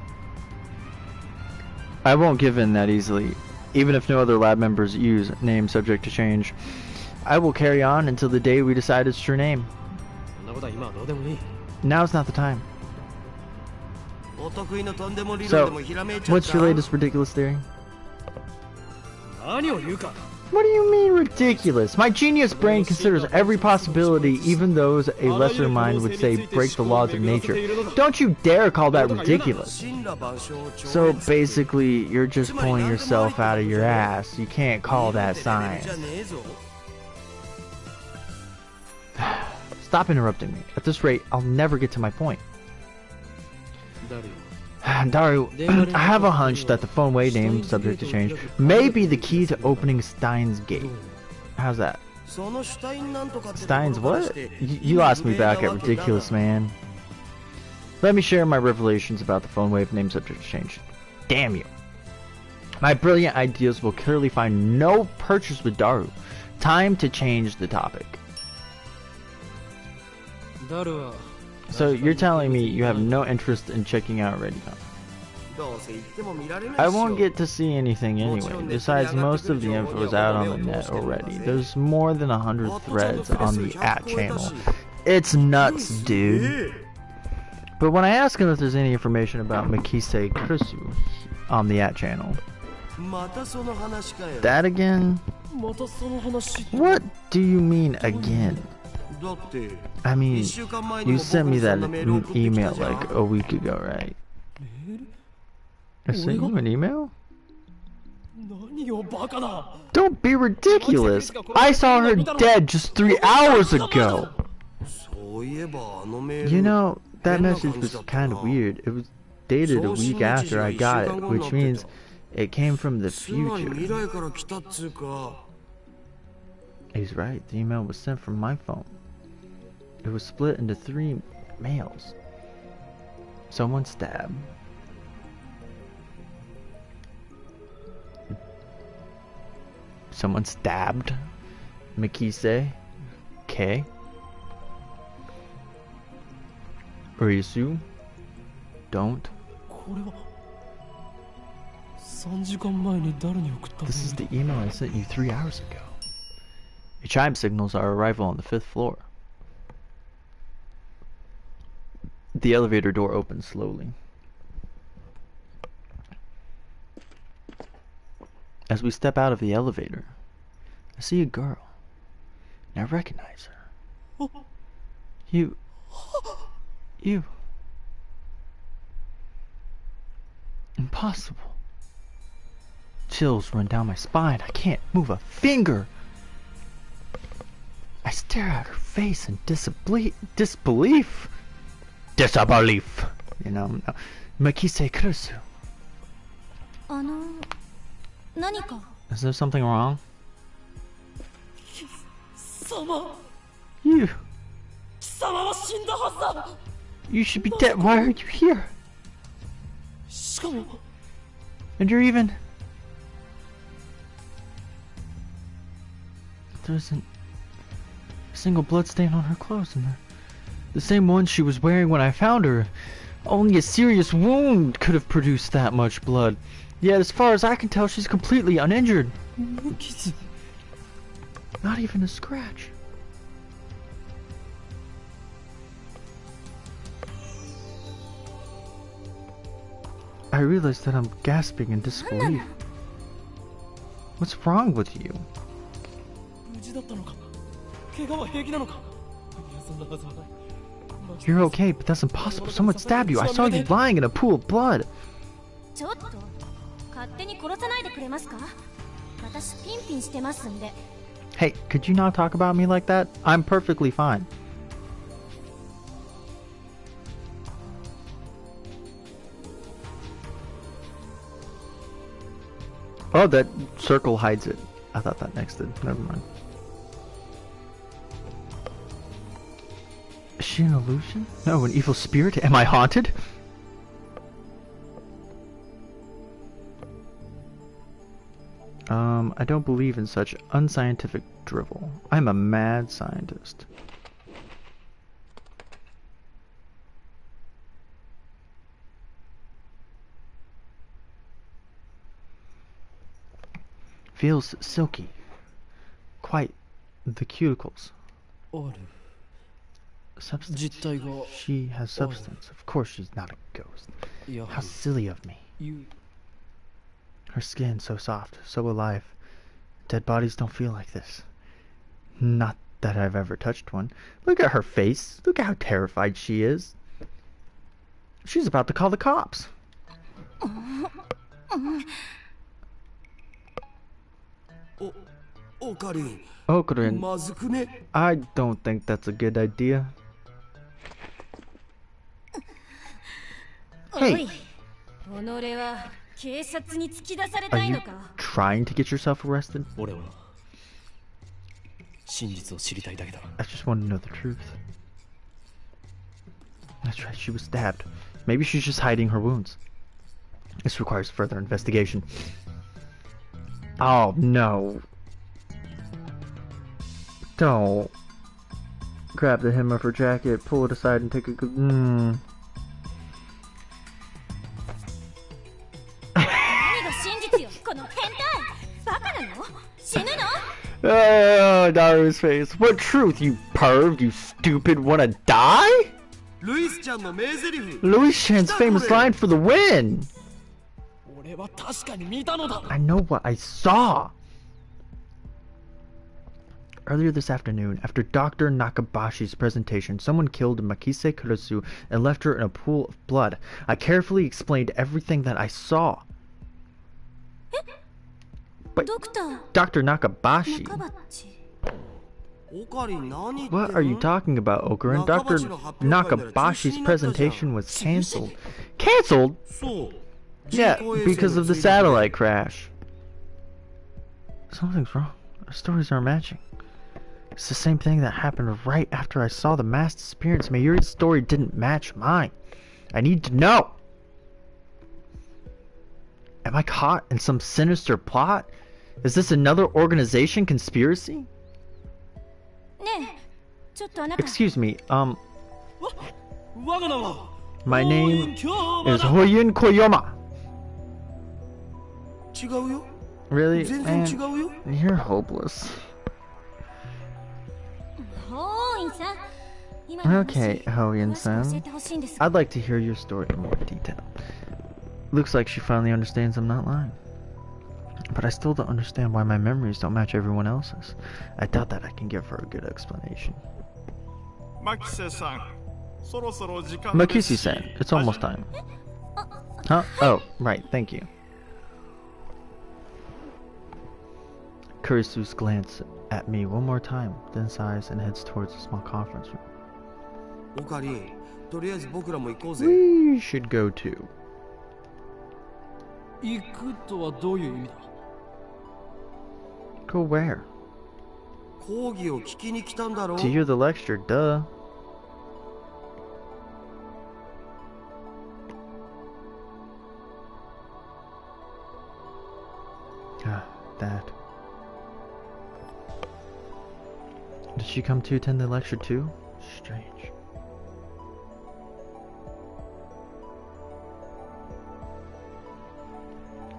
I won't give in that easily, even if no other lab members use name subject to change. I will carry on until the day we decide its true name. Now's not the time. So, what's your latest ridiculous theory? What do you mean ridiculous? My genius brain considers every possibility, even those a lesser mind would say break the laws of nature. Don't you dare call that ridiculous. So basically, you're just pulling yourself out of your ass. You can't call that science. Stop interrupting me. At this rate, I'll never get to my point. Daru, I have a hunch that the phone way name, subject to change, may be the key to opening Steins gate. How's that? Steins what? You lost me back at ridiculous, man. Let me share my revelations about the phone wave name subject to change. Damn you. My brilliant ideas will clearly find no purchase with Daru. Time to change the topic. So you're telling me you have no interest in checking out Reddit? I won't get to see anything anyway. Besides, most of the info is out on the net already. There's more than 100 threads on the @channel. It's nuts, dude. But when I ask him if there's any information about Mikise Kurisu on the @channel, that again? What do you mean again? I mean, you sent me that email like a week ago, right? I sent you an email? Don't be ridiculous! I saw her dead just 3 hours ago! You know, that message was kind of weird. It was dated a week after I got it, which means it came from the future. He's right, the email was sent from my phone. It was split into 3 mails. Someone stabbed. Someone stabbed Mikise K. Orisu. Don't. This is the email I sent you 3 hours ago. Your chime signals our arrival on the 5th floor. The elevator door opens slowly. As we step out of the elevator, I see a girl, and I recognize her. You. Impossible. Chills run down my spine. I can't move a finger. I stare at her face in disbelief. Disbelief. You know, Makise Kurusu. Is there something wrong? You should be dead. Why are you here? And you're even... There isn't a single blood stain on her clothes, and the same one she was wearing when I found her. Only a serious wound could have produced that much blood. Yet, as far as I can tell, she's completely uninjured. Not even a scratch. I realize that I'm gasping in disbelief. What's wrong with you? You're okay, but that's impossible. Someone stabbed you. I saw you lying in a pool of blood. Hey, could you not talk about me like that? I'm perfectly fine. Oh, that circle hides it. I thought that next did. Never mind. Is she an illusion? No, an evil spirit? Am I haunted? I don't believe in such unscientific drivel. I'm a mad scientist. Feels silky. Quite the cuticles. Substance. She has substance. Of course she's not a ghost. How silly of me. Her skin so soft, so alive. Dead bodies don't feel like this. Not that I've ever touched one. Look at her face. Look at how terrified she is. She's about to call the cops. Okarin, I don't think that's a good idea. Hey! Are you trying to get yourself arrested? I just want to know the truth. That's right, she was stabbed. Maybe she's just hiding her wounds. This requires further investigation. Oh, no. Don't. Grab the hem of her jacket, pull it aside, and take a good... Oh, Daru's face. What truth, you perv? You stupid wanna die? Louis Chan's famous line for the win! I know what I saw! Earlier this afternoon, after Dr. Nakabashi's presentation, someone killed Makise Kurusu and left her in a pool of blood. I carefully explained everything that I saw. But Dr. Nakabashi? What are you talking about, Okarin? Dr. Nakabashi's presentation was cancelled. Cancelled? Yeah, because of the satellite crash. Something's wrong. Our stories aren't matching. It's the same thing that happened right after I saw the mass disappearance. Mayuri's story didn't match mine. I need to know. Am I caught in some sinister plot? Is this another organization conspiracy? Excuse me, my name is Hoyun Koyoma. Really? Man, you're hopeless. Okay, Hoyan-san. I'd like to hear your story in more detail. Looks like she finally understands I'm not lying. But I still don't understand why my memories don't match everyone else's. I doubt that I can give her a good explanation. Makise-san, it's almost time. Huh? Oh, right, thank you. Kurisu's glance at me one more time, then sighs and heads towards a small conference room. We should go too. Go where? To hear the lecture, duh. That. Did she come to attend the lecture too? Strange.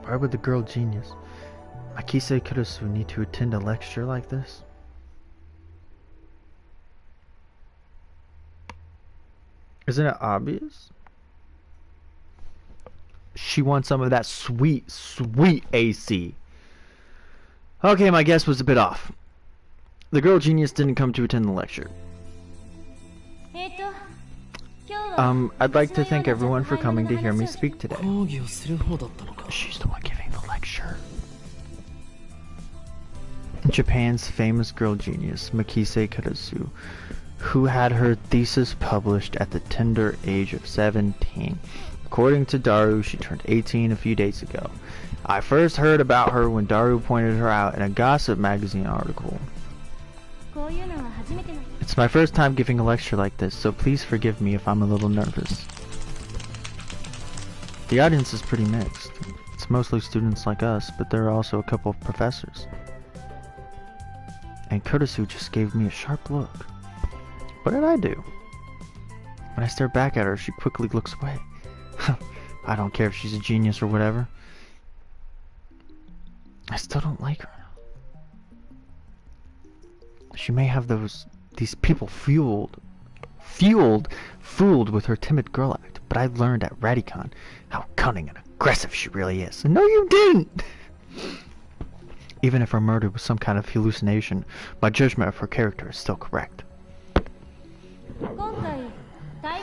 Why would the girl genius, Makise Kurisu, need to attend a lecture like this? Isn't it obvious? She wants some of that sweet, sweet AC. Okay, my guess was a bit off. The girl genius didn't come to attend the lecture. I'd like to thank everyone for coming to hear me speak today. She's the one giving the lecture. Japan's famous girl genius, Makise Kurisu, who had her thesis published at the tender age of 17. According to Daru, she turned 18 a few days ago. I first heard about her when Daru pointed her out in a gossip magazine article. It's my first time giving a lecture like this, so please forgive me if I'm a little nervous. The audience is pretty mixed. It's mostly students like us, but there are also a couple of professors. And Kurisu just gave me a sharp look. What did I do? When I stare back at her, she quickly looks away. I don't care if she's a genius or whatever. I still don't like her. She may have these people fooled with her timid girl act, but I learned at Radicon how cunning and aggressive she really is. And no, you didn't! Even if her murder was some kind of hallucination, my judgment of her character is still correct.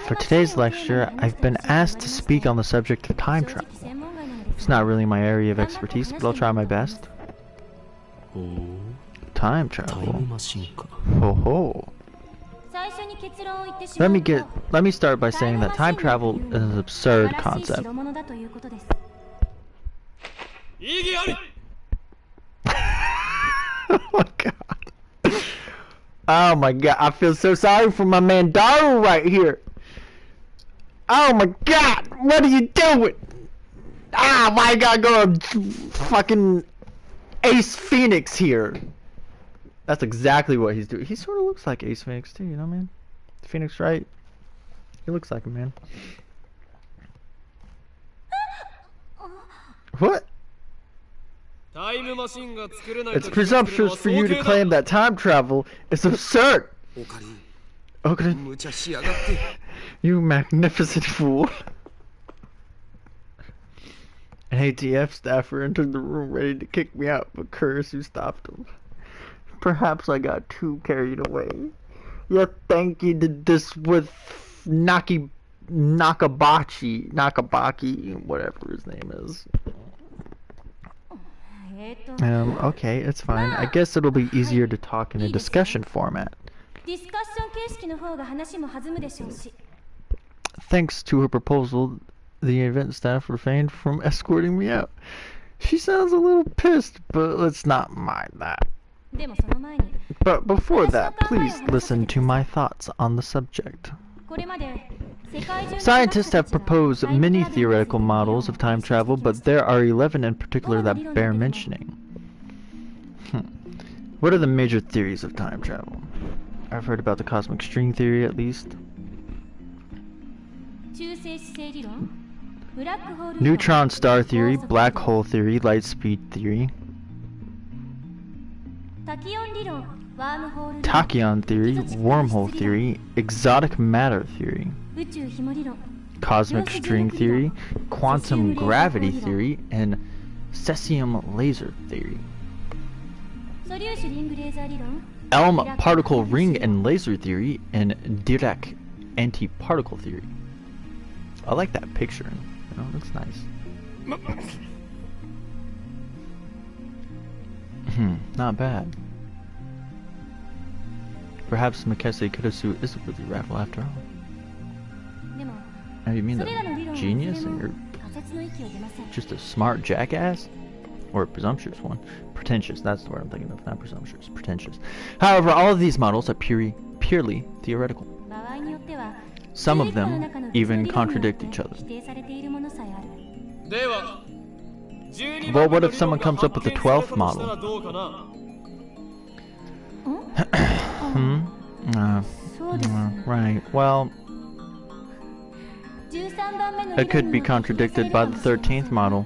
For today's lecture, I've been asked to speak on the subject of time travel. It's not really my area of expertise, but I'll try my best. Time travel? Ho ho. Let me start by saying that time travel is an absurd concept. Oh my god. Oh my god, I feel so sorry for my man Daru right here. Oh my god, what are you doing? Ah, why I gotta go fucking Ace Phoenix here? That's exactly what he's doing. He sort of looks like Ace Phoenix too, you know, man? Phoenix, right? He looks like him, man. What? It's presumptuous for you to claim that time travel is absurd. Okay. You magnificent fool. An ATF staffer entered the room ready to kick me out, but Kurisu stopped him. Perhaps I got too carried away. You think you did this with Nakabaki, whatever his name is. Okay, it's fine. I guess it'll be easier to talk in a discussion format. Thanks to her proposal, the event staff refrained from escorting me out. She sounds a little pissed, but let's not mind that. But before that, please listen to my thoughts on the subject. Scientists have proposed many theoretical models of time travel, but there are 11 in particular that bear mentioning. What are the major theories of time travel? I've heard about the cosmic string theory, at least. Neutron star theory, black hole theory, light speed theory. tachyon theory, wormhole theory, exotic matter theory, cosmic string theory, quantum gravity theory, and cesium laser theory. Elm particle ring and laser theory, and Dirac antiparticle theory. I like that picture. You know, it looks nice. Not bad. Perhaps Makese Kurosu is a worthy rival after all. Now you mean the genius and you're just a smart jackass? Or a presumptuous one. Pretentious, that's the word I'm thinking of, not presumptuous, pretentious. However, all of these models are purely theoretical. Some of them even contradict each other. Well, what if someone comes up with the 12th model? Right, well, it could be contradicted by the 13th model.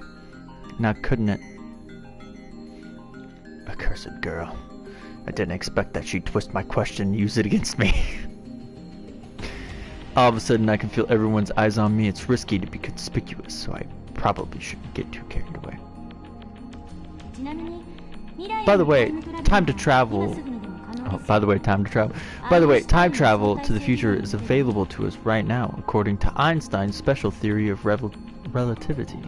Now, couldn't it? Accursed girl. I didn't expect that she'd twist my question and use it against me. All of a sudden, I can feel everyone's eyes on me. It's risky to be conspicuous, so I probably shouldn't get too carried away. By the way, time travel to the future is available to us right now, according to Einstein's special theory of relativity.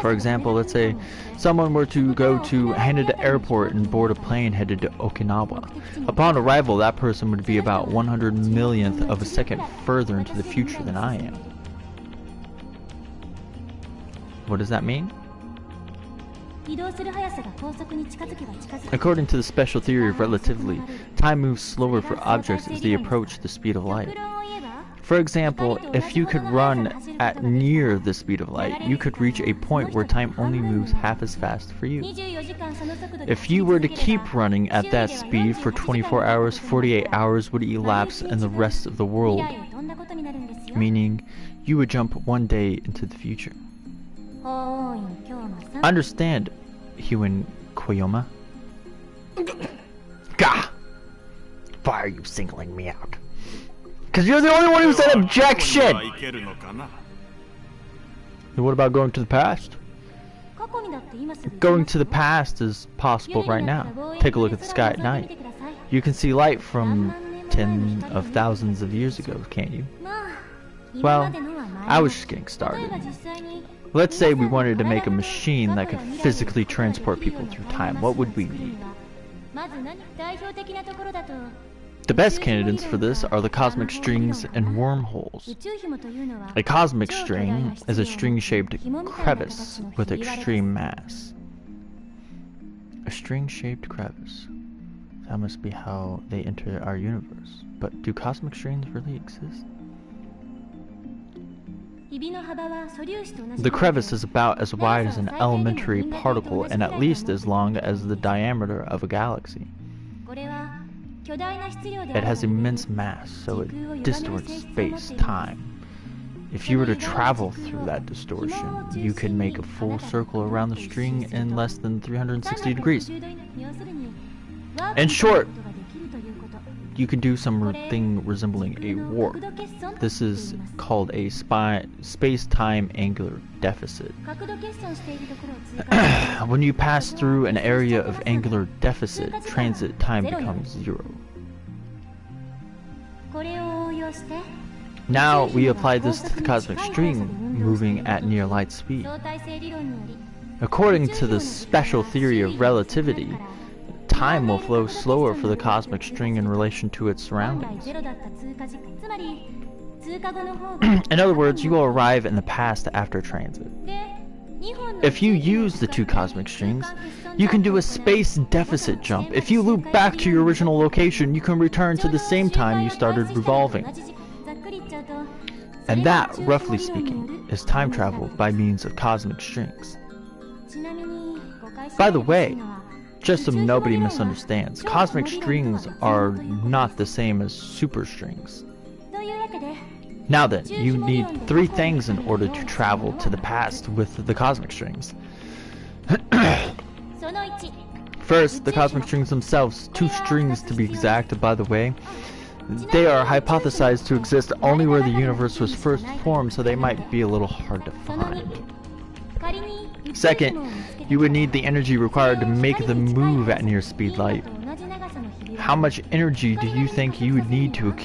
For example, let's say someone were to go to Haneda Airport and board a plane headed to Okinawa. Upon arrival, that person would be about 100 millionth of a second further into the future than I am. What does that mean? According to the special theory of relativity, time moves slower for objects as they approach the speed of light. For example, if you could run at near the speed of light, you could reach a point where time only moves half as fast for you. If you were to keep running at that speed for 24 hours, 48 hours would elapse in the rest of the world, meaning you would jump one day into the future. Understand, Human Koyoma? Gah! Why are you singling me out? Because you're the only one who said objection! And what about going to the past? Going to the past is possible right now. Take a look at the sky at night. You can see light from tens of thousands of years ago, can't you? Well, I was just getting started. Let's say we wanted to make a machine that could physically transport people through time. What would we need? The best candidates for this are the cosmic strings and wormholes. A cosmic string is a string-shaped crevice with extreme mass. A string-shaped crevice. That must be how they enter our universe. But do cosmic strings really exist? The crevice is about as wide as an elementary particle and at least as long as the diameter of a galaxy. It has immense mass, so it distorts space-time. If you were to travel through that distortion, you could make a full circle around the string in less than 360 degrees. In short, you can do something resembling a warp. This is called a space-time angular deficit. When you pass through an area of angular deficit, transit time becomes 0. Now we apply this to the cosmic string moving at near light speed. According to the special theory of relativity, time will flow slower for the cosmic string in relation to its surroundings. In other words, you will arrive in the past after transit. If you use the two cosmic strings, you can do a space deficit jump. If you loop back to your original location, you can return to the same time you started revolving. And that, roughly speaking, is time travel by means of cosmic strings. By the way, just so nobody misunderstands, cosmic strings are not the same as superstrings. Now then, you need 3 things in order to travel to the past with the cosmic strings. First, the cosmic strings themselves, 2 strings to be exact, by the way. They are hypothesized to exist only where the universe was first formed, so they might be a little hard to find. Second, you would need the energy required to make the move at near speed light. How much energy do you think you would need to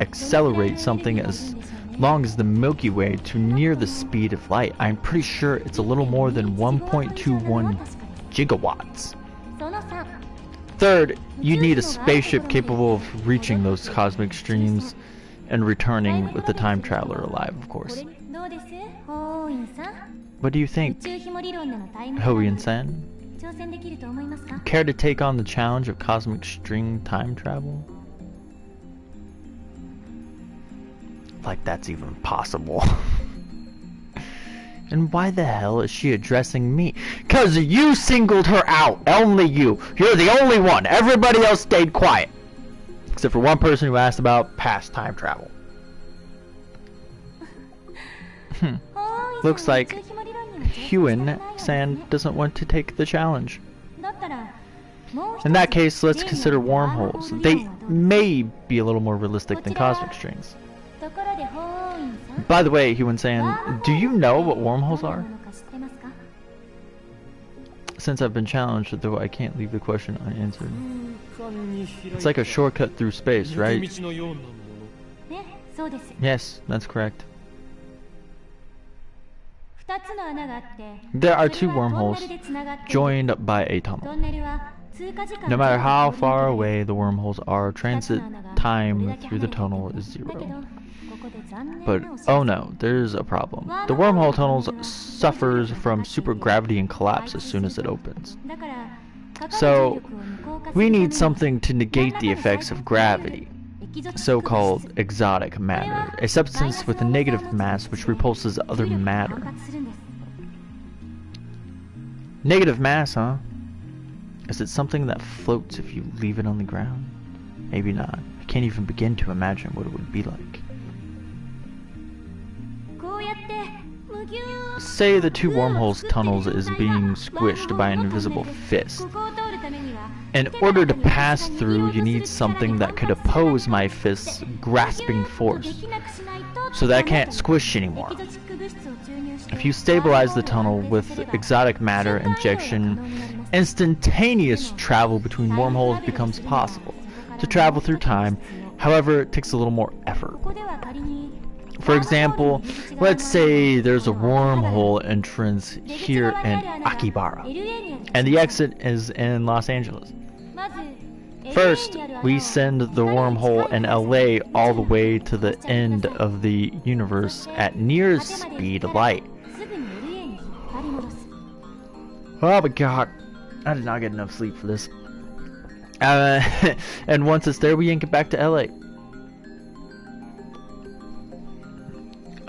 accelerate something as long as the Milky Way to near the speed of light? I'm pretty sure it's a little more than 1.21 gigawatts. Third, you'd need a spaceship capable of reaching those cosmic streams and returning with the time traveler alive, of course. What do you think, Hoien-san? Care to take on the challenge of cosmic string time travel? Like that's even possible. And why the hell is she addressing me? 'Cause you singled her out! Only you! You're the only one! Everybody else stayed quiet! Except for one person who asked about past time travel. Looks like Hoien-san doesn't want to take the challenge. In that case, let's consider wormholes. They may be a little more realistic than cosmic strings. By the way, Hoien-san, do you know what wormholes are? Since I've been challenged, though I can't leave the question unanswered. It's like a shortcut through space, right? Yes, that's correct. There are 2 wormholes joined by a tunnel. No matter how far away the wormholes are, transit time through the tunnel is 0. But oh no, there's a problem. The wormhole tunnel suffers from supergravity and collapse as soon as it opens. So we need something to negate the effects of gravity, so-called exotic matter, a substance with a negative mass which repulses other matter. Negative mass, huh? Is it something that floats if you leave it on the ground? Maybe not. I can't even begin to imagine what it would be like. Say the 2 wormholes tunnels is being squished by an invisible fist. In order to pass through, you need something that could oppose my fist's grasping force, so that I can't squish anymore. If you stabilize the tunnel with exotic matter injection, instantaneous travel between wormholes becomes possible. To travel through time, however, it takes a little more effort. For example, let's say there's a wormhole entrance here in Akibara, and the exit is in Los Angeles. First, we send the wormhole in LA all the way to the end of the universe at near speed light. Oh my god, I did not get enough sleep for this. And once it's there, we yank it back to LA.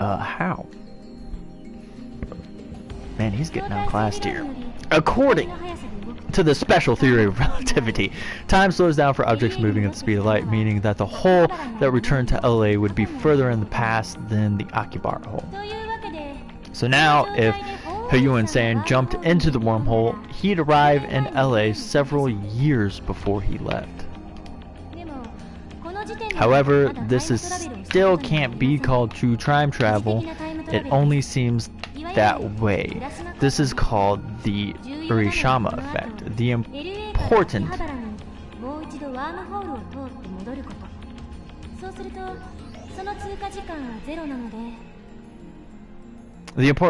How? Man, he's getting outclassed here. According to the special theory of relativity, time slows down for objects moving at the speed of light, meaning that the hole that returned to LA would be further in the past than the Akibara hole. So now, if Hoien-san jumped into the wormhole, he'd arrive in LA several years before he left. However, this still can't be called true time travel. It only seems that way. This is called the Urishima effect. The important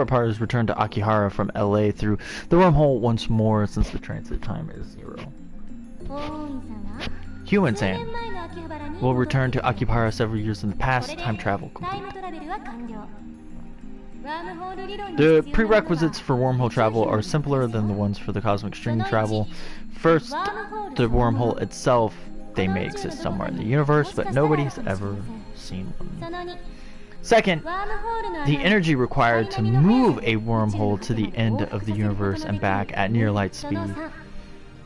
part is return to Akihara from LA through the wormhole once more, since the transit time is 0. Hoien-san will return to Akihara several years in the past. Time travel complete. The prerequisites for wormhole travel are simpler than the ones for the cosmic string travel. First, the wormhole itself. They may exist somewhere in the universe, but nobody's ever seen one. Second, the energy required to move a wormhole to the end of the universe and back at near light speed.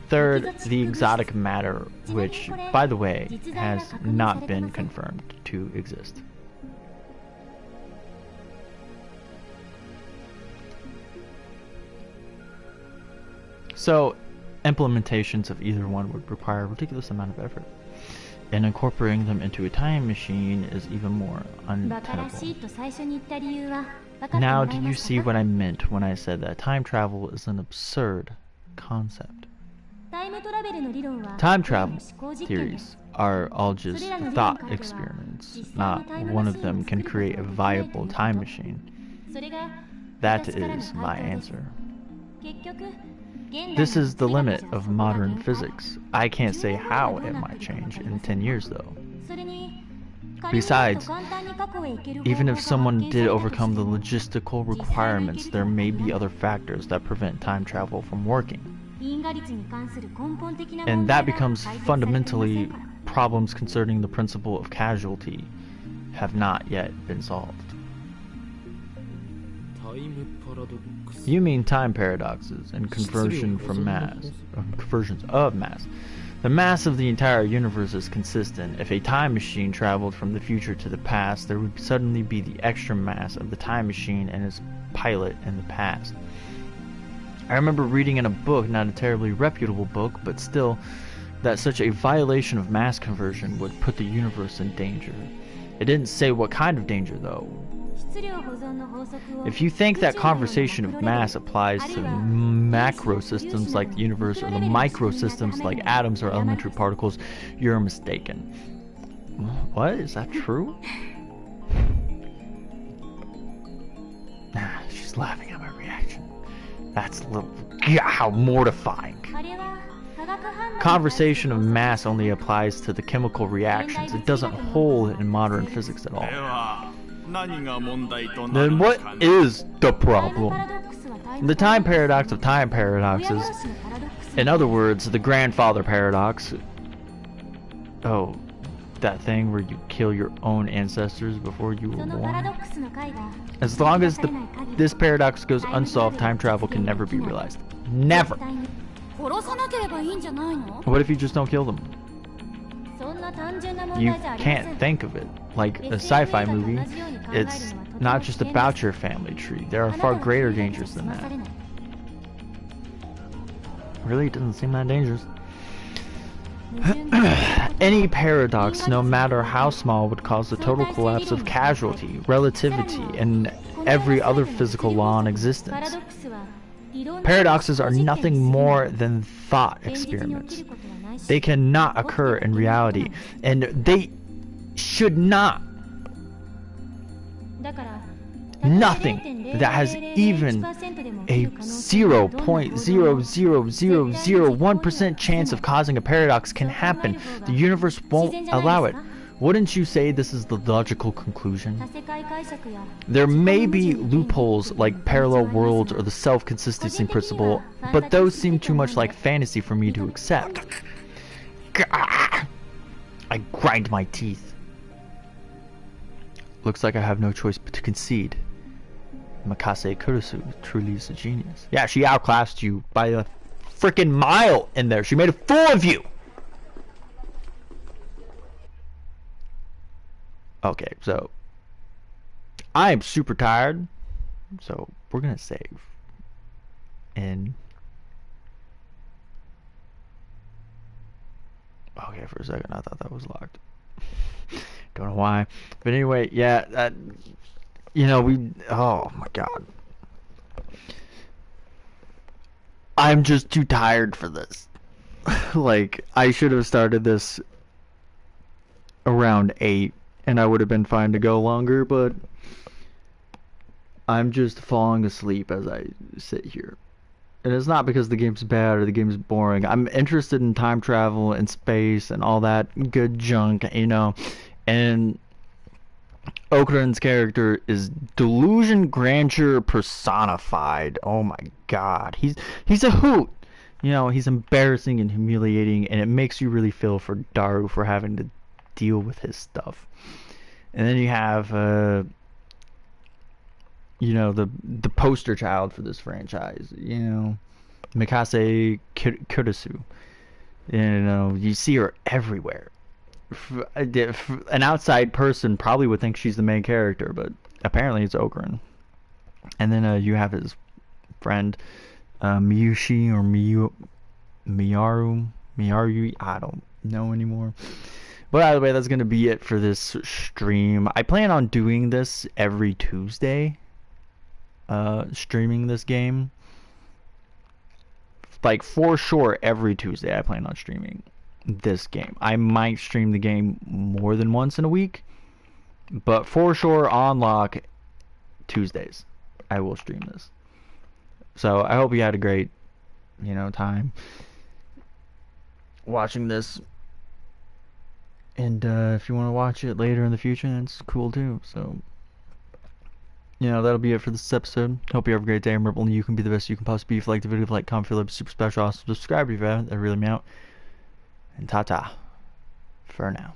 Third, the exotic matter, which, by the way, has not been confirmed to exist. So, Implementations of either one would require a ridiculous amount of effort, and incorporating them into a time machine is even more untenable. Now, do you see what I meant when I said that time travel is an absurd concept? Time travel theories are all just thought experiments. Not one of them can create a viable time machine. That is my answer. This is the limit of modern physics. I can't say how it might change in 10 years, though. Besides, even if someone did overcome the logistical requirements, there may be other factors that prevent time travel from working. And that becomes fundamentally problems concerning the principle of causality have not yet been solved. You mean time paradoxes and conversions of mass. The mass of the entire universe is consistent. If a time machine traveled from the future to the past, there would suddenly be the extra mass of the time machine and its pilot in the past. I remember reading in a book, not a terribly reputable book, but still, that such a violation of mass conversion would put the universe in danger. It didn't say what kind of danger, though. If you think that conservation of mass applies to macro systems like the universe or the micro systems like atoms or elementary particles, you're mistaken. What? Is that true? She's laughing at my reaction. That's a little... how mortifying. Conservation of mass only applies to the chemical reactions. It doesn't hold in modern physics at all. Then what is the problem? The time paradox of time paradoxes. In other words, the grandfather paradox. Oh, that thing where you kill your own ancestors before you were born. As long as this paradox goes unsolved, time travel can never be realized. Never! What if you just don't kill them? You can't think of it like a sci-fi movie. It's not just about your family tree. There are far greater dangers than that. Really, it doesn't seem that dangerous. Any paradox, no matter how small, would cause the total collapse of causality, relativity, and every other physical law in existence. Paradoxes are nothing more than thought experiments. They cannot occur in reality, and they should not. Nothing that has even a 0.00001% chance of causing a paradox can happen. The universe won't allow it. Wouldn't you say this is the logical conclusion? There may be loopholes like parallel worlds or the self-consistency principle, but those seem too much like fantasy for me to accept. I grind my teeth. Looks like I have no choice but to concede. Mikase Kurisu truly is a genius. Yeah, she outclassed you by a freaking mile in there. She made a fool of you! Okay, so I'm super tired, so we're gonna save. And okay, for a second I thought that was locked. Don't know why, but anyway, yeah, that, you know, oh my god, I'm just too tired for this. Like, I should have started this around 8 and I would have been fine to go longer, but I'm just falling asleep as I sit here. And it's not because the game's bad or the game's boring. I'm interested in time travel and space and all that good junk, you know. And Okuran's character is delusion grandeur personified. Oh my god. He's a hoot. You know, he's embarrassing and humiliating, and it makes you really feel for Daru for having to deal with his stuff. And then you have you know, the poster child for this franchise, you know, Mikase Kurisu. You know, you see her everywhere. An outside person probably would think she's the main character, but apparently it's Okuran. And then you have his friend Miyushi or Miyaru, I don't know anymore. But either way, that's going to be it for this stream. I plan on doing this every Tuesday. Streaming this game. Like, for sure, every Tuesday I plan on streaming this game. I might stream the game more than once in a week. But for sure, on lock, Tuesdays, I will stream this. So, I hope you had a great, time watching this. And if you want to watch it later in the future, that's cool too. So, that'll be it for this episode. Hope you have a great day. Remember, only you can be the best you can possibly be. If you like the video, like, comment, feel like super special, awesome. Subscribe if you haven't. That really means out. And ta-ta for now.